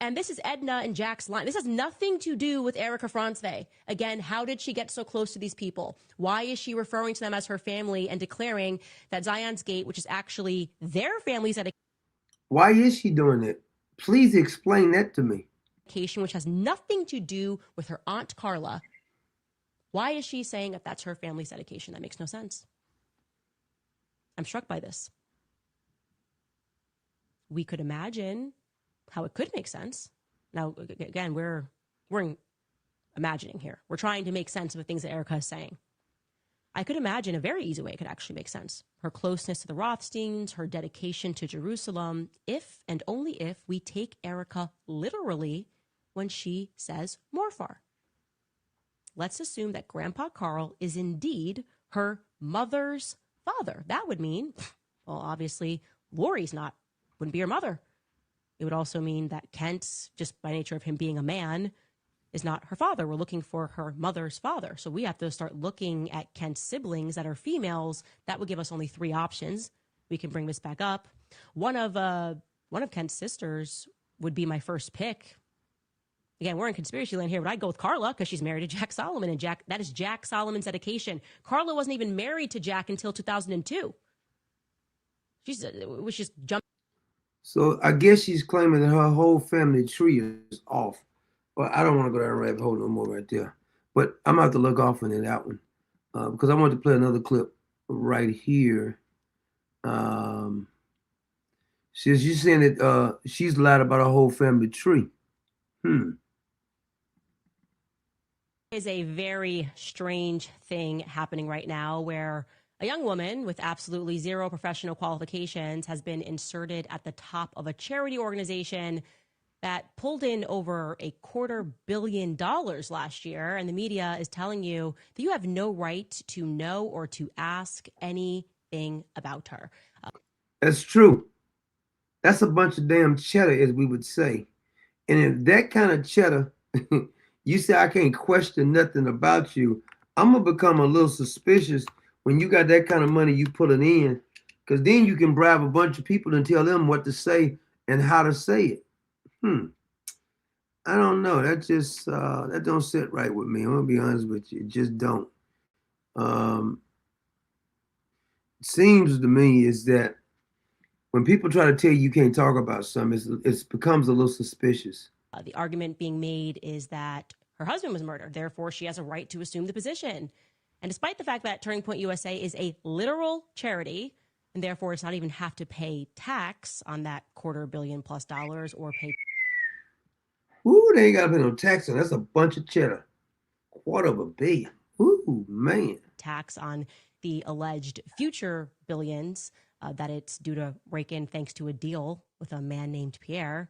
And this is Edna and Jack's line. This has nothing to do with Erica Franzwe. Again, how did she get so close to these people? Why is she referring to them as her family and declaring that Zion's Gate, which is actually their family's Why is she doing it? Please explain that to me. education, which has nothing to do with her aunt Carla? Why is she saying that that's her family's dedication? That makes no sense. I'm struck by this. We could imagine how it could make sense. Now, again, we're imagining here. We're trying to make sense of the things that Erica is saying. I could imagine a very easy way it could actually make sense. Her closeness to the Rothsteins, her dedication to Jerusalem, if and only if we take Erica literally when she says Morfar. Let's assume that Grandpa Carl is indeed her mother's father. That would mean, well, obviously, Lori's wouldn't be her mother. It would also mean that Kent, just by nature of him being a man, is not her father. We're looking for her mother's father. So we have to start looking at Kent's siblings that are females. That would give us only 3 options. We can bring this back up. One of Kent's sisters would be my first pick. Again, we're in conspiracy land here, but I'd go with Carla because she's married to Jack Solomon, and that is Jack Solomon's dedication. Carla wasn't even married to Jack until 2002. Was just jumping. So I guess she's claiming that her whole family tree is off. Well, I don't want to go down a rabbit hole no more right there. But I'm going to have to look off on that one because I want to play another clip right here. She's saying that she's lied about her whole family tree. Is a very strange thing happening right now where a young woman with absolutely zero professional qualifications has been inserted at the top of a charity organization that pulled in over $250 million last year. And the media is telling you that you have no right to know or to ask anything about her. That's true. That's a bunch of damn cheddar, as we would say. And if that kind of cheddar, you say I can't question nothing about you, I'm going to become a little suspicious when you got that kind of money you put it in, because then you can bribe a bunch of people and tell them what to say and how to say it. I don't know. That just that don't sit right with me. I'm gonna be honest with you. It just don't. It seems to me is that when people try to tell you can't talk about something, it becomes a little suspicious. The argument being made is that her husband was murdered. Therefore, she has a right to assume the position. And despite the fact that Turning Point USA is a literal charity, and therefore it's not even have to pay tax on that $250 million+ or pay. Ooh, they ain't got to pay no tax on. That's a bunch of cheddar. $250 million. Ooh, man. Tax on the alleged future billions that it's due to rake in thanks to a deal with a man named Pierre.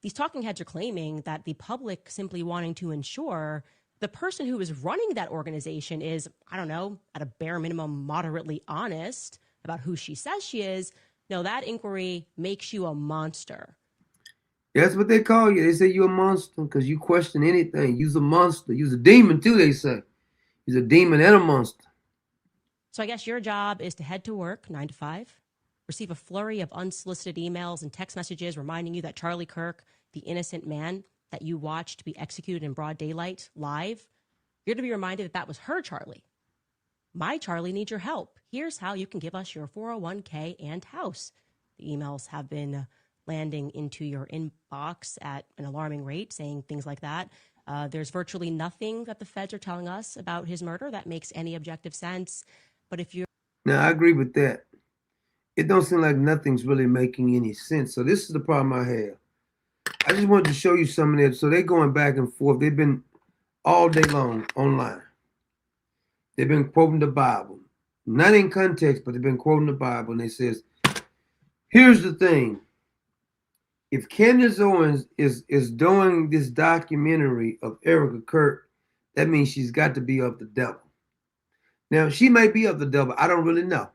These talking heads are claiming that the public simply wanting to ensure the person who is running that organization is, I don't know, at a bare minimum, moderately honest about who she says she is. No, that inquiry makes you a monster. That's what they call you. They say you're a monster because you question anything. You're a monster. You're a demon too, they say. You're a demon and a monster. So I guess your job is to head to work 9 to 5, receive a flurry of unsolicited emails and text messages reminding you that Charlie Kirk, the innocent man that you watched be executed in broad daylight live, you're to be reminded that that was her Charlie. My Charlie needs your help. Here's how you can give us your 401k and house. The emails have been landing into your inbox at an alarming rate, saying things like that. There's virtually nothing that the feds are telling us about his murder that makes any objective sense. But if you're... Now, I agree with that. It don't seem like nothing's really making any sense. So this is the problem I have. I just wanted to show you some of that. So they're going back and forth. They've been all day long online. They've been quoting the Bible. Not in context, but they've been quoting the Bible. And they says, here's the thing. if Candace Owens is doing this documentary of Erica Kirk, that means she's got to be of the devil. Now, she may be of the devil. I don't really know.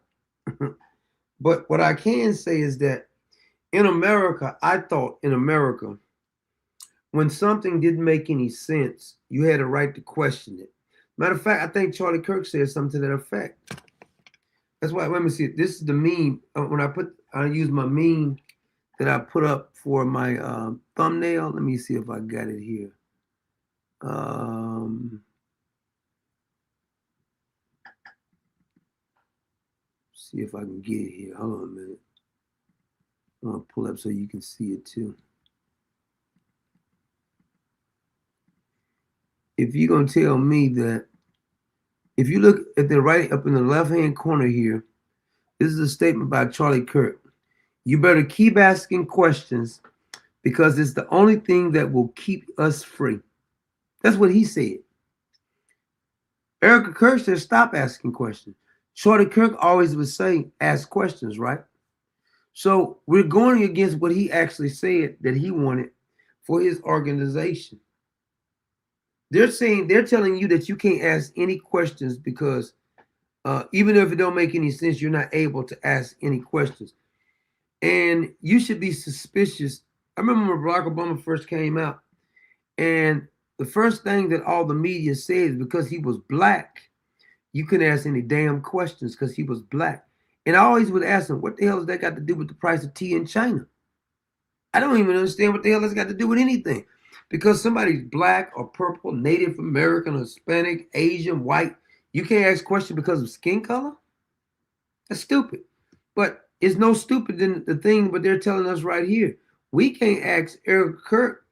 But what I can say is that in America, I thought in America, when something didn't make any sense, you had a right to question it. Matter of fact, I think Charlie Kirk said something to that effect. That's why, let me see. This is the meme. When I use my meme that I put up for my thumbnail. Let me see if I got it here. See if I can get it here. Hold on a minute. I'm gonna pull up so you can see it too. If you're gonna tell me that, if you look at the right up in the left-hand corner here, this is a statement by Charlie Kirk. You better keep asking questions because it's the only thing that will keep us free. That's what he said. Erica Kirk said, stop asking questions. Charlie Kirk always would say, ask questions, right? So we're going against what he actually said that he wanted for his organization. They're telling you that you can't ask any questions because even if it don't make any sense, you're not able to ask any questions. And you should be suspicious. I remember when Barack Obama first came out, and the first thing that all the media said is because he was black, you couldn't ask any damn questions because he was black. And I always would ask him, what the hell has that got to do with the price of tea in China? I don't even understand what the hell that's got to do with anything. Because somebody's black or purple, Native American, Hispanic, Asian, white, you can't ask questions because of skin color? That's stupid. But it's no stupid than the thing, but they're telling us right here. We can't ask Erica Kirk.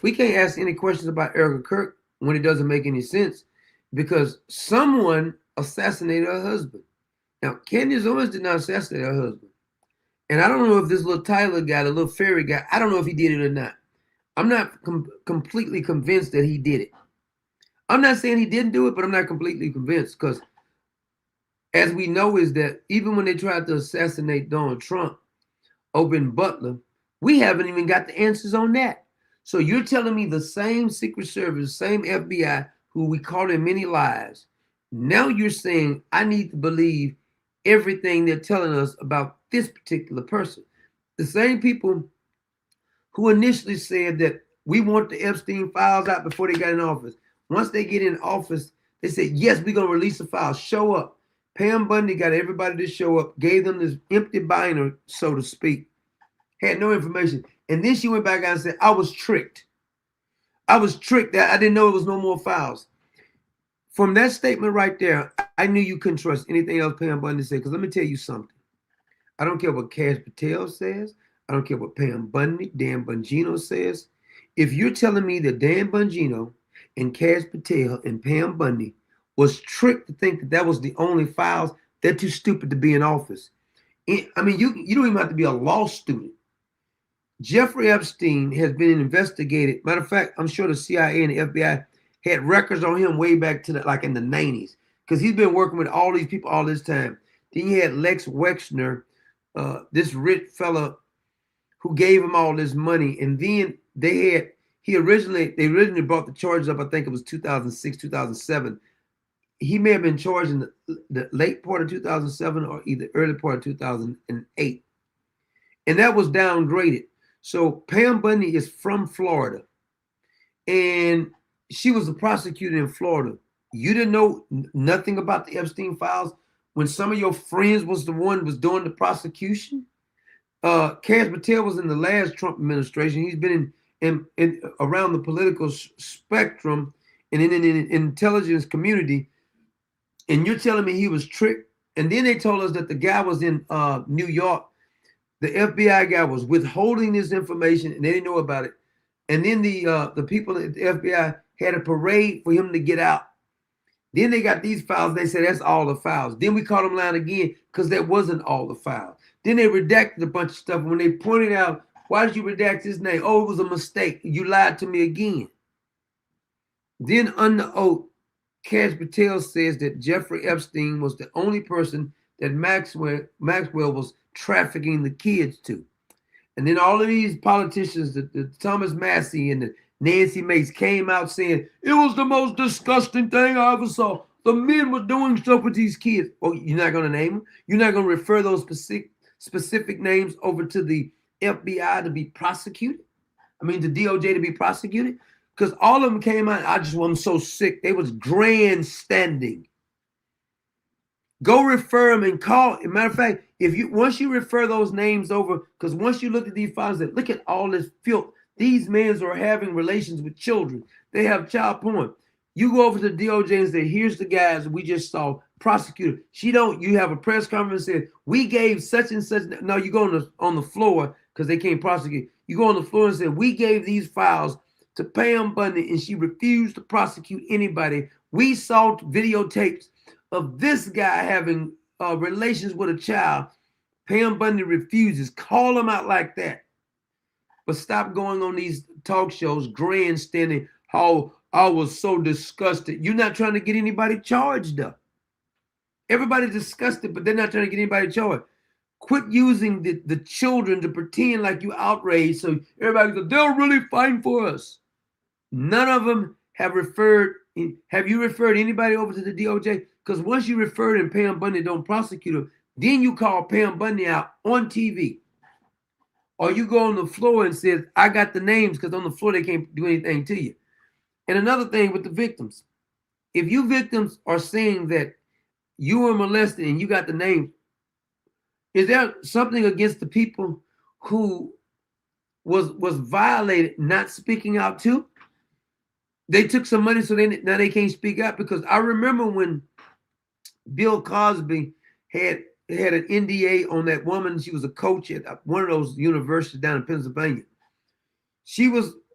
We can't ask any questions about Erica Kirk when it doesn't make any sense because someone assassinated her husband. Now, Candace Owens did not assassinate her husband. And I don't know if this little Tyler guy, the little fairy guy, I don't know if he did it or not. I'm not completely convinced that he did it. I'm not saying he didn't do it, but I'm not completely convinced because as we know is that even when they tried to assassinate Donald Trump over in Butler, we haven't even got the answers on that. So you're telling me the same Secret Service, same FBI, who we caught in many lies, now you're saying I need to believe everything they're telling us about this particular person. The same people who initially said that we want the Epstein files out before they got in office. Once they get in office, they said, yes, we're going to release the files. Show up. Pam Bundy got everybody to show up, gave them this empty binder, so to speak, had no information. And then she went back out and said, I was tricked. I was tricked that I didn't know it was no more files. From that statement right there, I knew you couldn't trust anything else Pam Bundy said. Because let me tell you something. I don't care what Cash Patel says. I don't care what Pam Bundy, Dan Bongino says. If you're telling me that Dan Bongino and Cash Patel and Pam Bundy was tricked to think that that was the only files, they're too stupid to be in office. I mean, you don't even have to be a law student. Jeffrey Epstein has been investigated. Matter of fact, I'm sure the CIA and the FBI had records on him way back to like in the 90s because he's been working with all these people all this time. Then you had Lex Wexner, this rich fella who gave him all this money. And then they originally brought the charges up, I think it was 2006, 2007. He may have been charged in the late part of 2007 or either early part of 2008. And that was downgraded. So Pam Bundy is from Florida. And she was a prosecutor in Florida. You didn't know nothing about the Epstein files when some of your friends was the one was doing the prosecution? Cash Patel was in the last Trump administration. He's been in around the political spectrum and in the intelligence community. And you're telling me he was tricked? And then they told us that the guy was in New York. The FBI guy was withholding this information and they didn't know about it. And then the people at the FBI had a parade for him to get out. Then they got these files. They said that's all the files. Then we caught him lying again because that wasn't all the files. Then they redacted a bunch of stuff. When they pointed out, why did you redact his name? Oh, it was a mistake. You lied to me again. Then under oath, Cash Patel says that Jeffrey Epstein was the only person that Maxwell was trafficking the kids to. And then all of these politicians, the Thomas Massey and the Nancy Mace came out saying, it was the most disgusting thing I ever saw. The men were doing stuff with these kids. Oh, you're not going to name them? You're not going to refer those specific names over to the FBI to be prosecuted? I mean, the DOJ to be prosecuted? Because all of them came out, I'm so sick. They was grandstanding. Go refer them and call. As a matter of fact, once you refer those names over, because once you look at these files, look at all this filth. These men are having relations with children. They have child porn. You go over to the DOJ and say, here's the guys we just saw prosecuted. You have a press conference and say, we gave such and such. No, you go on the floor because they can't prosecute. You go on the floor and say, we gave these files to Pam Bundy and she refused to prosecute anybody. We saw videotapes of this guy having relations with a child. Pam Bundy refuses. Call them out like that. But stop going on these talk shows, grandstanding, how I was so disgusted. You're not trying to get anybody charged up. Everybody's disgusted, but they're not trying to get anybody charged. Quit using the children to pretend like you outraged. So everybody goes, they're really fighting for us. None of them have referred. Have you referred anybody over to the DOJ? Because once you refer and Pam Bundy don't prosecute them, then you call Pam Bundy out on TV. Or you go on the floor and says, I got the names, because on the floor they can't do anything to you. And another thing with the victims, if you victims are saying that you were molested and you got the name, is there something against the people who was violated not speaking out too? They took some money, so now they can't speak out. Because I remember when Bill Cosby had an NDA on that woman. She was a coach at one of those universities down in Pennsylvania. She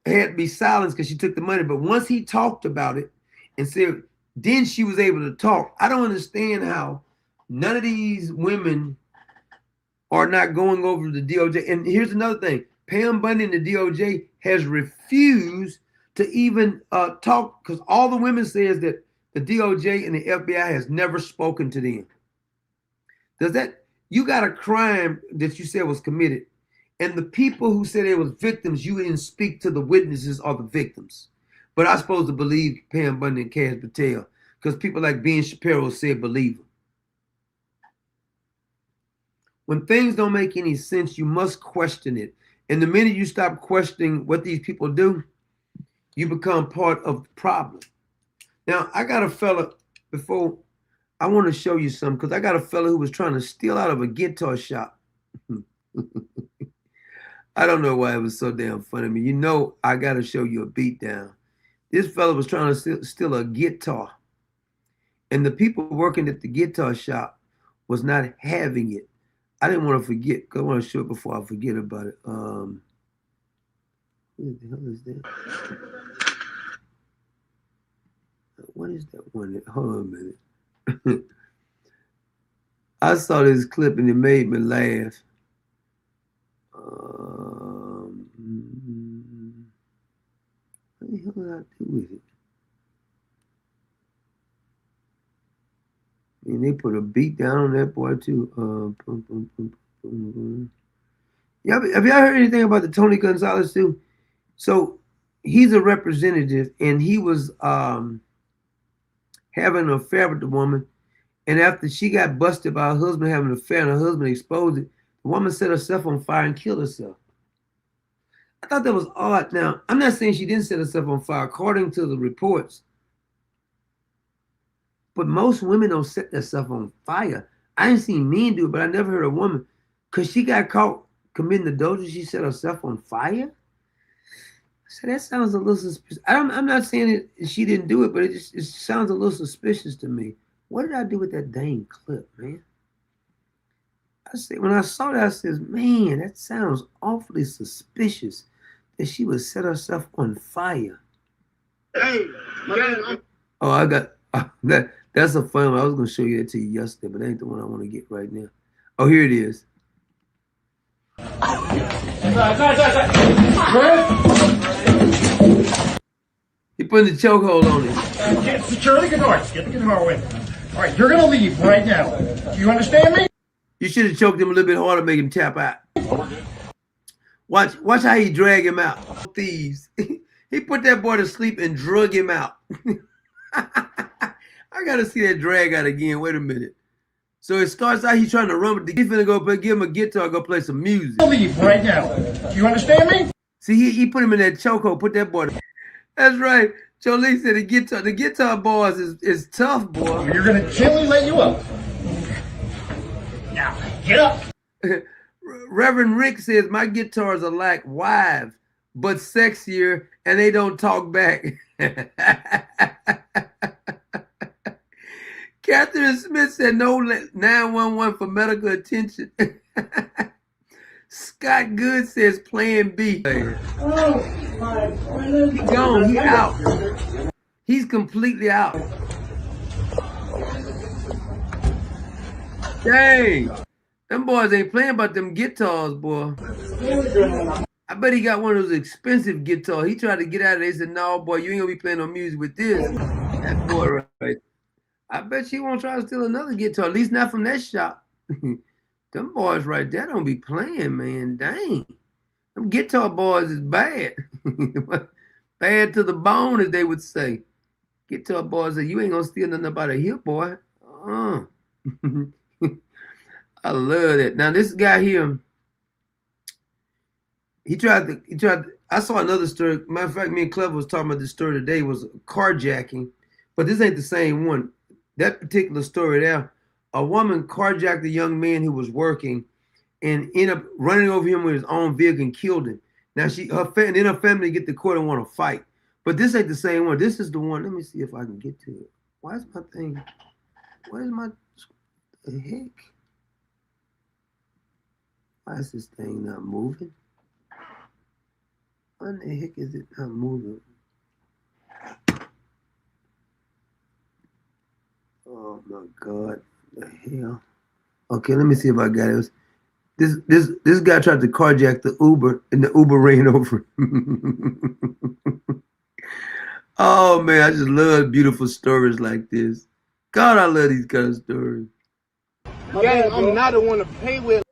had to be silenced because she took the money. But once he talked about it and said, then she was able to talk. I don't understand how none of these women are not going over to the DOJ. And here's another thing. Pam Bundy and the DOJ has refused to even talk, because all the women says that the DOJ and the FBI has never spoken to them. Does that, you got a crime that you said was committed, and the people who said they was victims, you didn't speak to the witnesses or the victims. But I'm supposed to believe Pam Bundy and Cass Patel, because people like Ben Shapiro said believe them. When things don't make any sense, you must question it. And the minute you stop questioning what these people do, you become part of the problem. Now, I got a fella, before I want to show you something, because I got a fella who was trying to steal out of a guitar shop. I don't know why it was so damn funny. I mean, you know, I got to show you a beat down. This fella was trying to steal a guitar. And the people working at the guitar shop was not having it. I didn't want to forget, because I want to show it before I forget about it. What the hell is that? What is that one? Hold on a minute. I saw this clip and it made me laugh. What the hell did I do with it? And they put a beat down on that boy too. Yeah, have y'all heard anything about the Tony Gonzalez too? So he's a representative, and he was having an affair with the woman. And after she got busted by her husband having an affair and her husband exposed it, the woman set herself on fire and killed herself. I thought that was odd. Now, I'm not saying she didn't set herself on fire, according to the reports. But most women don't set themselves on fire. I ain't seen men do it, but I never heard a woman, because she got caught committing adultery, she set herself on fire? So that sounds a little suspicious. I'm not saying that she didn't do it, but it sounds a little suspicious to me. What did I do with that dang clip, man? I said, when I saw that, I said, man, that sounds awfully suspicious that she would set herself on fire. Hey, oh, I got that. That's a fun one. I was going to show you that to you yesterday, but that ain't the one I want to get right now. Oh, here it is. He putting the chokehold on it. Get security, get the guitar away. All right, you're going to leave right now. Do you understand me? You should have choked him a little bit harder, make him tap out. Watch how he drag him out. Thieves. He put that boy to sleep and drug him out. I gotta see that drag out again. Wait a minute. So it starts out, he's trying to run, but he's finna go give him a guitar, go play some music. Leave right now. You understand me? See, he put him in that chokehold, put that boy. That's right. Jolie said the guitar bars is tough, boy. You're gonna gently let you up. Now, get up. Reverend Rick says, my guitars are like wives, but sexier, and they don't talk back. Catherine Smith said, no 911 for medical attention. Scott Good says, plan B. Oh, my goodness. He's gone. He's out. He's completely out. Dang. Them boys ain't playing about them guitars, boy. I bet he got one of those expensive guitars. He tried to get out of it. They said, no, boy, you ain't gonna be playing no music with this. That boy, right. I bet she won't try to steal another guitar, at least not from that shop. Them boys right there don't be playing, man. Dang. Them guitar boys is bad. Bad to the bone, as they would say. Guitar boys say, you ain't gonna steal nothing about a hip, boy. I love that. Now this guy here, he tried to, I saw another story. Matter of fact, me and Clever was talking about this story today, was carjacking, but this ain't the same one. That particular story there, a woman carjacked a young man who was working and ended up running over him with his own vehicle and killed him. Now her family get to court and want to fight. But this ain't the same one. This is the one. Let me see if I can get to it. Why is my thing? The heck? Why is this thing not moving? Why in the heck is it not moving? Oh my God! What the hell? Okay, let me see if I got it. This guy tried to carjack the Uber, and the Uber ran over him. Oh man, I just love beautiful stories like this. God, I love these kind of stories. Yeah, I'm not the one to pay with.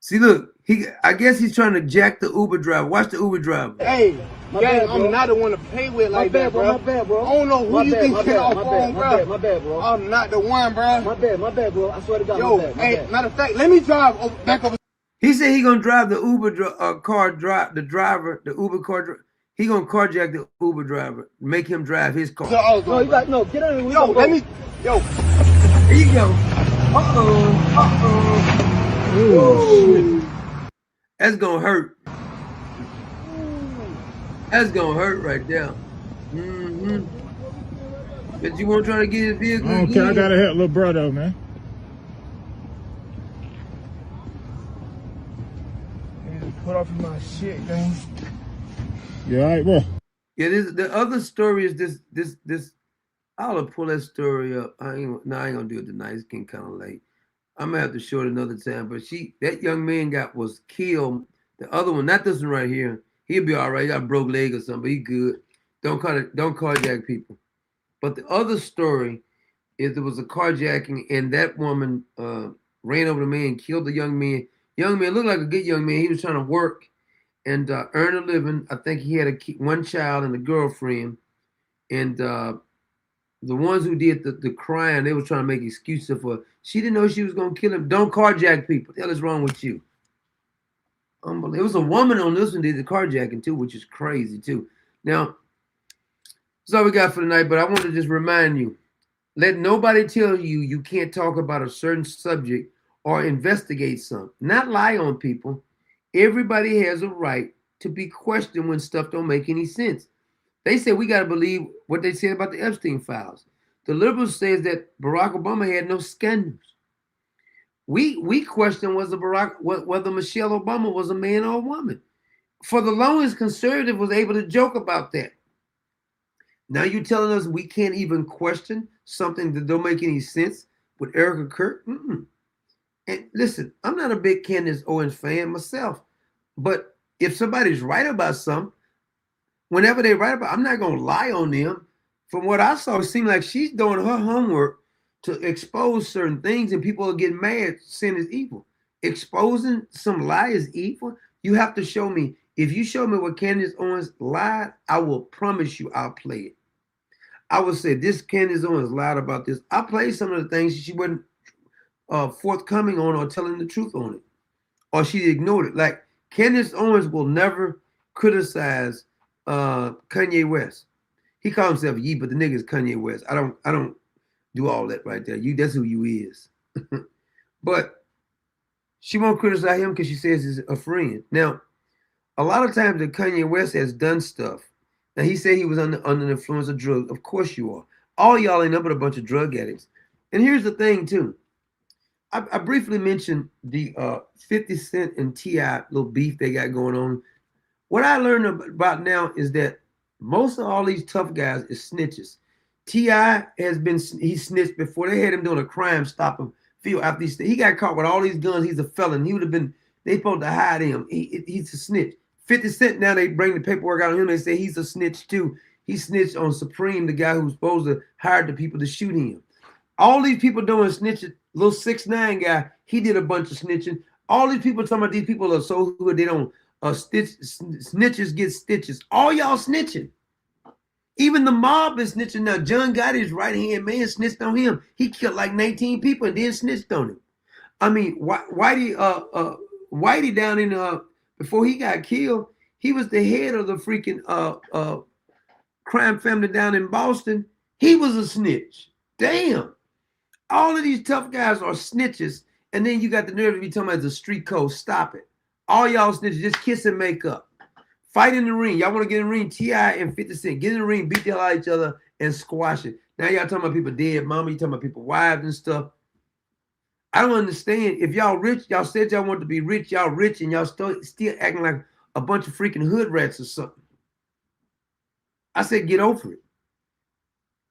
See, look, I guess he's trying to jack the Uber driver. Watch the Uber driver. Hey, I'm not the one to pay with like that, bro. My bad, bro. I don't know who you think get off phone, bro. My bad, bro. I'm not the one, bro. My bad, bro. I swear to God, Yo, my bad. hey, matter of fact, let me drive back over. He said he gonna drive the Uber car, the driver, the Uber car. He gonna carjack the Uber driver, make him drive his car. No, you got no. Get on the Yo, let me. Yo, here you go. Oh, that's gonna hurt. That's gonna hurt right there. But you won't try to get his vehicle. I don't care. I gotta help little brother, man. put off my shit, man. You all right, bro? Yeah, the other story is this. I'll pull that story up. I ain't gonna do it tonight. It's getting kind of late. I'm gonna have to show it another time. But that young man was killed. The other one, not this one right here. He'll be all right. He got a broke leg or something, but he good. Don't carjack people. But the other story is there was a carjacking and that woman ran over the man, killed the young man. Young man looked like a good young man. He was trying to work and earn a living. I think he had one child and a girlfriend. And the ones who did the crime, they were trying to make excuses for her. She didn't know she was going to kill him. Don't carjack people. What the hell is wrong with you? Unbelievable. It was a woman on this one did the carjacking too, which is crazy too. Now, that's all we got for tonight, but I want to just remind you, let nobody tell you you can't talk about a certain subject or investigate something. Not lie on people. Everybody has a right to be questioned when stuff don't make any sense. They say we got to believe what they said about the Epstein files. The liberals says that Barack Obama had no scandals. We question whether Michelle Obama was a man or a woman. For the longest, conservative was able to joke about that. Now you're telling us we can't even question something that don't make any sense with Erica Kirk? And listen, I'm not a big Candace Owens fan myself, but if somebody's right about something, whenever they write about, I'm not gonna lie on them. From what I saw, it seemed like she's doing her homework to expose certain things, and people are getting mad, saying it's evil. Exposing some lie is evil. You have to show me. If you show me what Candace Owens lied, I will promise you I'll play it. I would say this Candace Owens lied about this. I played some of the things she wasn't forthcoming on or telling the truth on it. Or she ignored it. Like Candace Owens will never criticize Kanye West. He calls himself Ye, but the nigga is Kanye West. I don't do all that right there. That's who you is. But she won't criticize him because she says he's a friend. Now, a lot of times that Kanye West has done stuff. Now, he said he was under the influence of drugs. Of course you are. All y'all ain't up with a bunch of drug addicts. And here's the thing, too. I briefly mentioned the 50 Cent and T.I. little beef they got going on. What I learned about now is that most of all these tough guys is snitches. T.I. he snitched before. They had him doing a crime stop him. After he got caught with all these guns, he's a felon. He would have been, they supposed to hide him. He's a snitch. 50 Cent, now they bring the paperwork out on him. They say he's a snitch too. He snitched on Supreme, the guy who's supposed to hire the people to shoot him. All these people doing snitching. Little 6ix9ine guy, he did a bunch of snitching. All these people talking about these people are so good they don't snitches get stitches. All y'all snitching. Even the mob is snitching now. John Gotti's right-hand man snitched on him. He killed like 19 people and then snitched on him. I mean, Whitey down in before he got killed, he was the head of the freaking crime family down in Boston. He was a snitch. Damn. All of these tough guys are snitches, and then you got the nerve to be talking about the street code. Stop it. All y'all snitches, just kiss and make up. Fight in the ring. Y'all want to get in the ring? T.I. and 50 Cent. Get in the ring, beat the hell out of each other, and squash it. Now y'all talking about people dead, mama. You talking about people wives and stuff. I don't understand. If y'all rich, y'all said y'all want to be rich. Y'all rich, and y'all still acting like a bunch of freaking hood rats or something. I said get over it.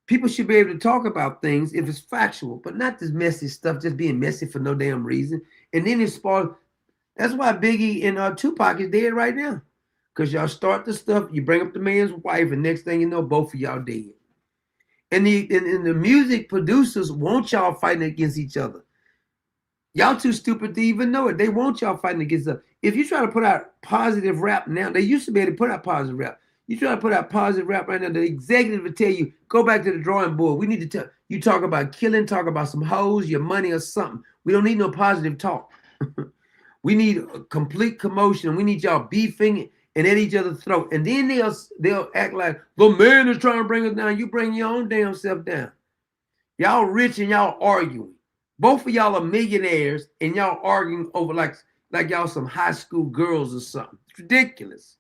People should be able to talk about things if it's factual, but not this messy stuff, just being messy for no damn reason. And then it's spoiled. That's why Biggie and Tupac is dead right now. Because y'all start the stuff, you bring up the man's wife, and next thing you know, both of y'all dead. And the music producers want y'all fighting against each other. Y'all too stupid to even know it. They want y'all fighting against each other. If you try to put out positive rap now, they used to be able to put out positive rap. You try to put out positive rap right now, the executive will tell you, go back to the drawing board. We need to tell you, talk about killing, talk about some hoes, your money or something. We don't need no positive talk. We need a complete commotion. We need y'all beefing and at each other's throat. And then they'll act like the man is trying to bring us down. You bring your own damn self down. Y'all rich and y'all arguing. Both of y'all are millionaires and y'all arguing over like y'all some high school girls or something. It's ridiculous.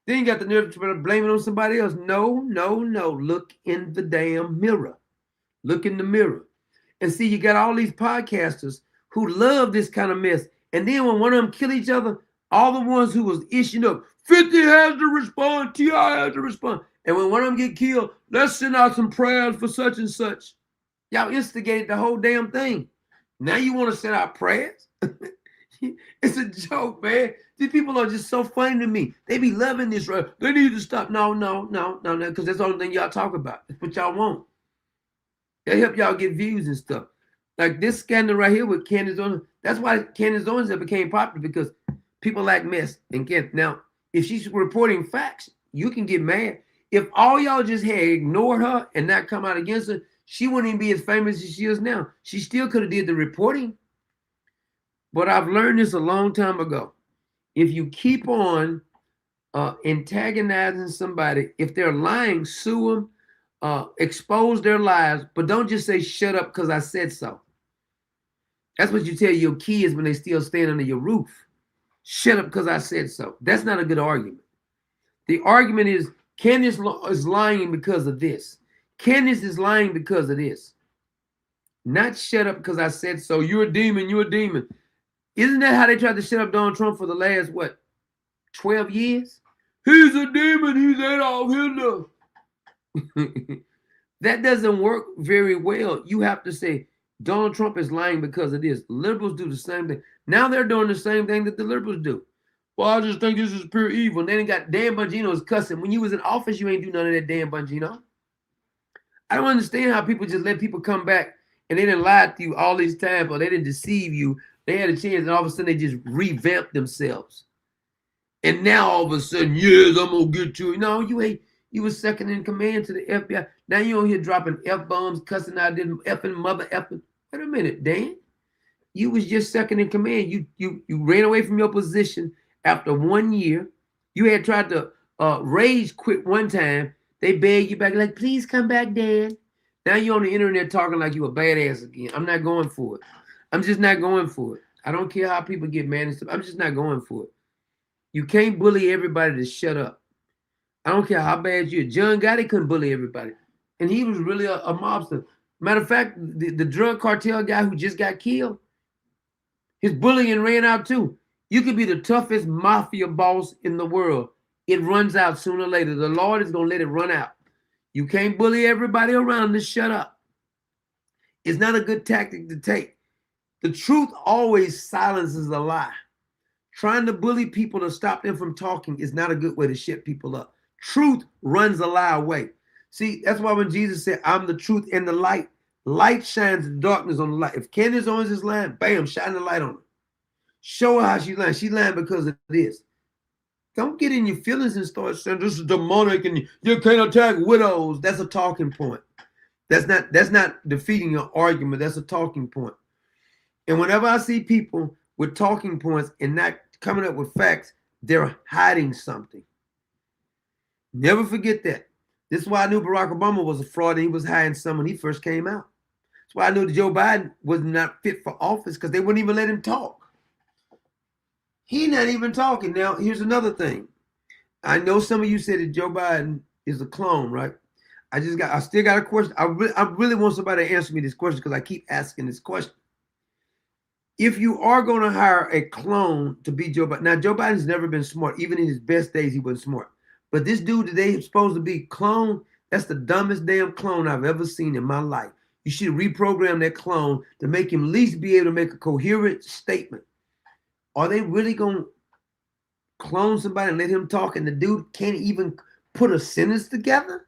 Then you got the nerve to blame it on somebody else. No. Look in the damn mirror. Look in the mirror. And see, you got all these podcasters who love this kind of mess. And then when one of them kill each other, all the ones who was issuing up, 50 has to respond, T.I. has to respond. And when one of them get killed, let's send out some prayers for such and such. Y'all instigated the whole damn thing. Now you want to send out prayers? It's a joke, man. These people are just so funny to me. They be loving this, right? They need to stop. No, because that's the only thing y'all talk about. That's what y'all want. They help y'all get views and stuff. Like this scandal right here with Candace Owens. That's why Candace Owens became popular, because people like mess. And now, if she's reporting facts, you can get mad. If all y'all just had ignored her and not come out against her, she wouldn't even be as famous as she is now. She still could have did the reporting. But I've learned this a long time ago. If you keep on antagonizing somebody, if they're lying, sue them, expose their lies, but don't just say, shut up because I said so. That's what you tell your kids when they still stand under your roof. Shut up because I said so. That's not a good argument. The argument is, Candace is lying because of this. Candace is lying because of this. Not shut up because I said so. You're a demon. You're a demon. Isn't that how they tried to shut up Donald Trump for the last, 12 years? He's a demon. He's Adolf Hitler. That doesn't work very well. You have to say, Donald Trump is lying because of this. Liberals do the same thing. Now they're doing the same thing that the liberals do. Well, I just think this is pure evil. And then they got Dan Bongino's cussing. When you was in office, you ain't do none of that, Dan Bongino. I don't understand how people just let people come back and they didn't lie to you all this time, or they didn't deceive you, They had a chance, and all of a sudden they just revamped themselves. And now all of a sudden, yes, I'm gonna get you. No, you ain't. You was second in command to the FBI. Now you on here dropping F-bombs, cussing out, effing, mother effing. Wait a minute, Dan. You was just second in command. You ran away from your position after 1 year. You had tried to rage quit one time. They begged you back, like, please come back, Dan. Now you're on the internet talking like you a badass again. I'm not going for it. I'm just not going for it. I don't care how people get mad and stuff. I'm just not going for it. You can't bully everybody to shut up. I don't care how bad you are. John Gotti couldn't bully everybody. And he was really a mobster. Matter of fact, the drug cartel guy who just got killed, his bullying ran out too. You could be the toughest mafia boss in the world. It runs out sooner or later. The Lord is going to let it run out. You can't bully everybody around to shut up. It's not a good tactic to take. The truth always silences a lie. Trying to bully people to stop them from talking is not a good way to shut people up. Truth runs a lie away. See, that's why when Jesus said, I'm the truth and the light, light shines the darkness on the light. If Candace Owens is lying, bam, shine the light on her. Show her how she's lying. She's lying because of this. Don't get in your feelings and start saying this is demonic and you can't attack widows. That's a talking point. That's not defeating your argument. That's a talking point. And whenever I see people with talking points and not coming up with facts, they're hiding something. Never forget that. This is why I knew Barack Obama was a fraud and he was hiding some when he first came out. That's why I knew that Joe Biden was not fit for office because they wouldn't even let him talk. He's not even talking. Now, here's another thing. I know some of you said that Joe Biden is a clone, right? I still got a question. I really want somebody to answer me this question because I keep asking this question. If you are going to hire a clone to be Joe Biden, now Joe Biden's never been smart. Even in his best days, he wasn't smart. But this dude today is supposed to be clone. That's the dumbest damn clone I've ever seen in my life. You should reprogram that clone to make him at least be able to make a coherent statement. Are they really going to clone somebody and let him talk and the dude can't even put a sentence together?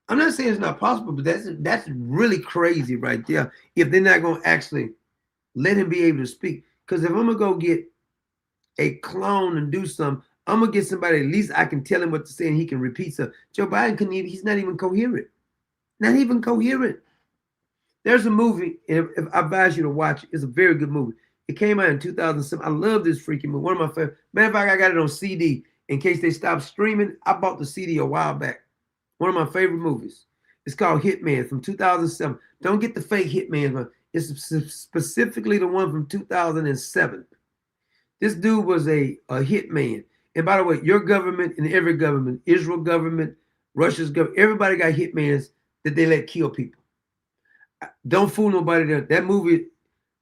I'm not saying it's not possible, but that's really crazy right there if they're not going to actually let him be able to speak. Because if I'm going to go get a clone and do something, I'm going to get somebody at least I can tell him what to say and he can repeat stuff. Joe Biden couldn't even, he's not even coherent. Not even coherent. There's a movie, and if I advise you to watch it, it's a very good movie. It came out in 2007. I love this freaking movie. One of my favorite. Matter of fact, I got it on CD in case they stop streaming. I bought the CD a while back. One of my favorite movies. It's called Hitman from 2007. Don't get the fake Hitman, but it's specifically the one from 2007. This dude was a hitman. And by the way, your government and every government, Israel government, Russia's government, everybody got hitmans that they let kill people. Don't fool nobody there. That movie,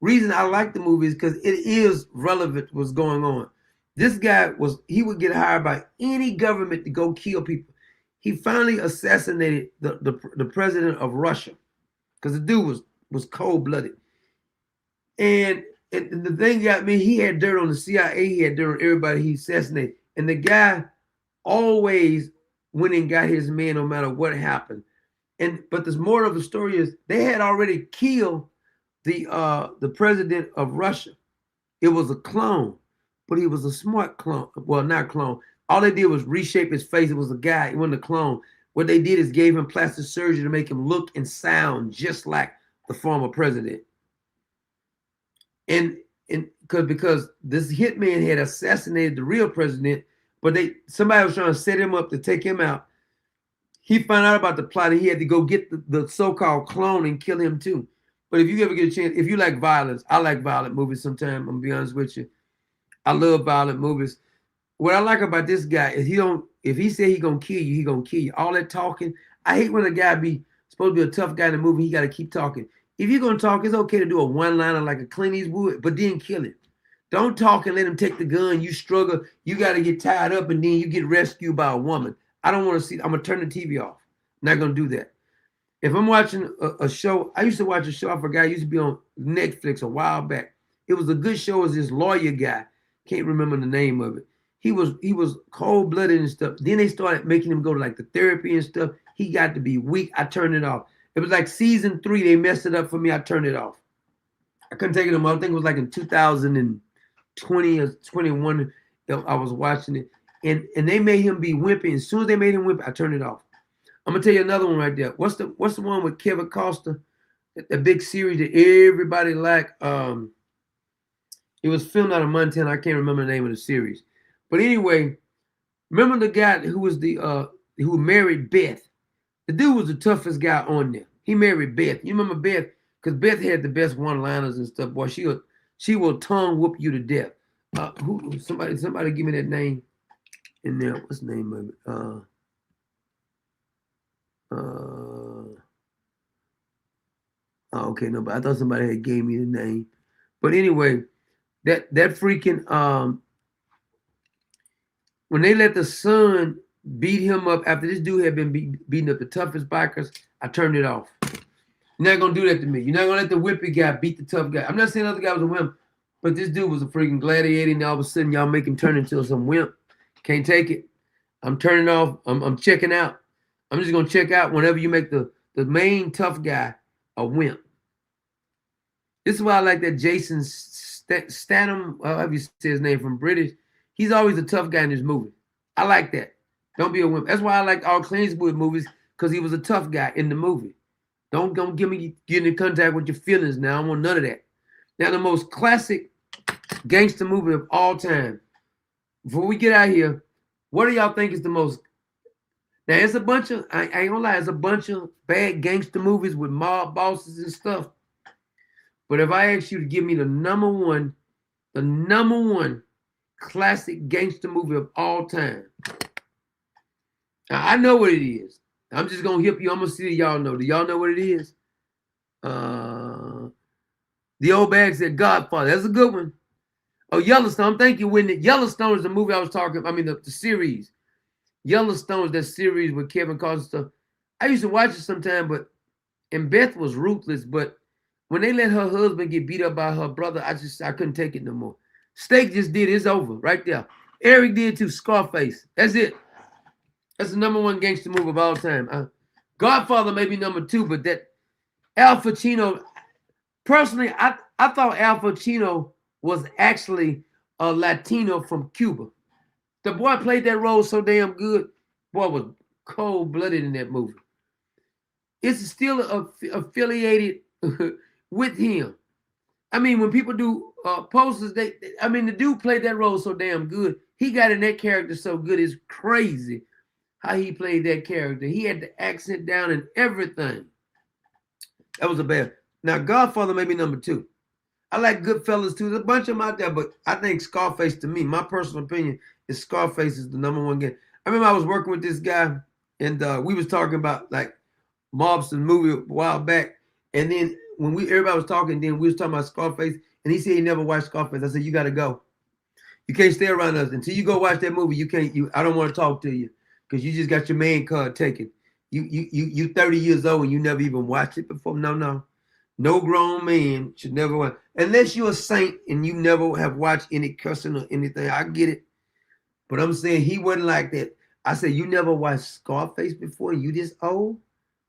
reason I like the movie is because it is relevant to what's going on. This guy he would get hired by any government to go kill people. He finally assassinated the president of Russia because the dude was cold-blooded. And the thing got me, he had dirt on the CIA, he had dirt on everybody he assassinated. And the guy always went and got his man no matter what happened. But the moral of the story is they had already killed the president of Russia. It was a clone, but he was a smart clone. Well, not clone. All they did was reshape his face. It was a guy. It wasn't a clone. What they did is gave him plastic surgery to make him look and sound just like the former president. And because this hitman had assassinated the real president, but somebody was trying to set him up to take him out. He found out about the plot and he had to go get the so-called clone and kill him too. But if you ever get a chance, if you like violence, I like violent movies sometimes. I'm gonna be honest with you. I love violent movies. What I like about this guy is if he say he gonna kill you, he gonna kill you. All that talking, I hate when a guy supposed to be a tough guy in the movie, he gotta keep talking. If you're gonna talk, it's okay to do a one-liner like a Clint Eastwood, but then kill him. Don't talk and let him take the gun. You struggle, you gotta get tied up, and then you get rescued by a woman. I don't want to see. I'm gonna turn the TV off. I'm not gonna do that. If I'm watching a show, I used to watch a show. I forgot. It used to be on Netflix a while back. It was a good show. It was this lawyer guy. Can't remember the name of it. He was cold-blooded and stuff. Then they started making him go to like the therapy and stuff. He got to be weak. I turned it off. It was like season 3. They messed it up for me. I turned it off. I couldn't take it anymore. I think it was like in 2020 or 21. I was watching it, and they made him be wimpy. As soon as they made him wimpy, I turned it off. I'm gonna tell you another one right there. What's the one with Kevin Costner? The big series that everybody liked. It was filmed out of Montana. I can't remember the name of the series, but anyway, remember the guy who was who married Beth? The dude was the toughest guy on there. He married Beth. You remember Beth? Because Beth had the best one-liners and stuff. Boy, she will tongue whoop you to death. Somebody give me that name in there. What's the name of it? Okay, no, but I thought somebody had gave me the name. But anyway, that freaking when they let the son beat him up after this dude had been beating up the toughest bikers, I turned it off. You're not gonna do that to me. You're not gonna let the whippy guy beat the tough guy. I'm not saying the other guy was a wimp, but this dude was a freaking gladiator, and all of a sudden y'all make him turn into some wimp. Can't take it. I'm turning off. I'm checking out. I'm just gonna check out whenever you make the main tough guy a wimp. This is why I like that Jason Statham, however you say his name, from British. He's always a tough guy in this movie. I like that. Don't be a wimp. That's why I like all Clint Eastwood movies, because he was a tough guy in the movie. Don't get in contact with your feelings now. I don't want none of that. Now, the most classic gangster movie of all time. Before we get out here, what do y'all think is the most? Now, it's a bunch of, I ain't gonna lie, it's a bunch of bad gangster movies with mob bosses and stuff. But if I ask you to give me the number one classic gangster movie of all time, now, I know what it is. I'm just gonna hip you. I'm gonna see if y'all know. Do y'all know what it is? The old bag said Godfather. That's a good one. Oh, Yellowstone. Thank you, Whitney. Yellowstone is the movie I was talking. I mean, the series. Yellowstone is that series with Kevin Costner stuff. I used to watch it sometime, and Beth was ruthless. But when they let her husband get beat up by her brother, I couldn't take it no more. Steak just did. It's over right there. Eric did too. Scarface. That's it. That's the number one gangster movie of all time. Godfather may be number two, but that Al Pacino, personally, I thought Al Pacino was actually a Latino from Cuba. The boy played that role so damn good. Boy was cold-blooded in that movie. It's still affiliated with him. I mean, when people do posters, the dude played that role so damn good. He got in that character so good, it's crazy how he played that character. He had the accent down and everything. That was a bad. Now, Godfather may be number two. I like Goodfellas too. There's a bunch of them out there, but I think Scarface, to me, my personal opinion, is Scarface is the number one game. I remember I was working with this guy, and we was talking about like Mobson movie a while back, and then when everybody was talking, then we was talking about Scarface, and he said he never watched Scarface. I said, you got to go. You can't stay around us until you go watch that movie. You can't. I don't want to talk to you. Because you just got your man card taken. You 30 years old and you never even watched it before. No. No grown man should never watch. Unless you're a saint and you never have watched any cussing or anything. I get it. But I'm saying he wasn't like that. I said, you never watched Scarface before? You this old?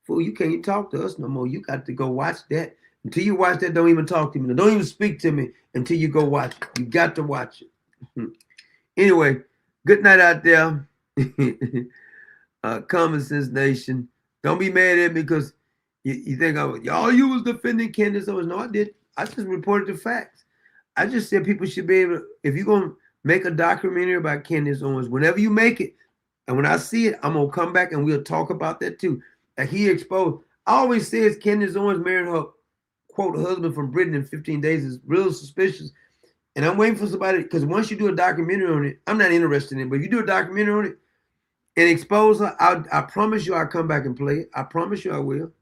Fool, you can't talk to us no more. You got to go watch that. Until you watch that, don't even talk to me. Don't even speak to me until you go watch it. You got to watch it. Anyway, good night out there. Common Sense Nation. Don't be mad at me because you think all you was defending Candace Owens. No, I did. I just reported the facts. I just said people should be able to, if you're going to make a documentary about Candace Owens, whenever you make it, and when I see it, I'm going to come back and we'll talk about that too. Like he exposed. I always says Candace Owens marrying her, quote, husband from Britain in 15 days is real suspicious. And I'm waiting for somebody, because once you do a documentary on it, I'm not interested in it, but if you do a documentary on it and expose her, I promise you I'll come back and play it. I promise you I will.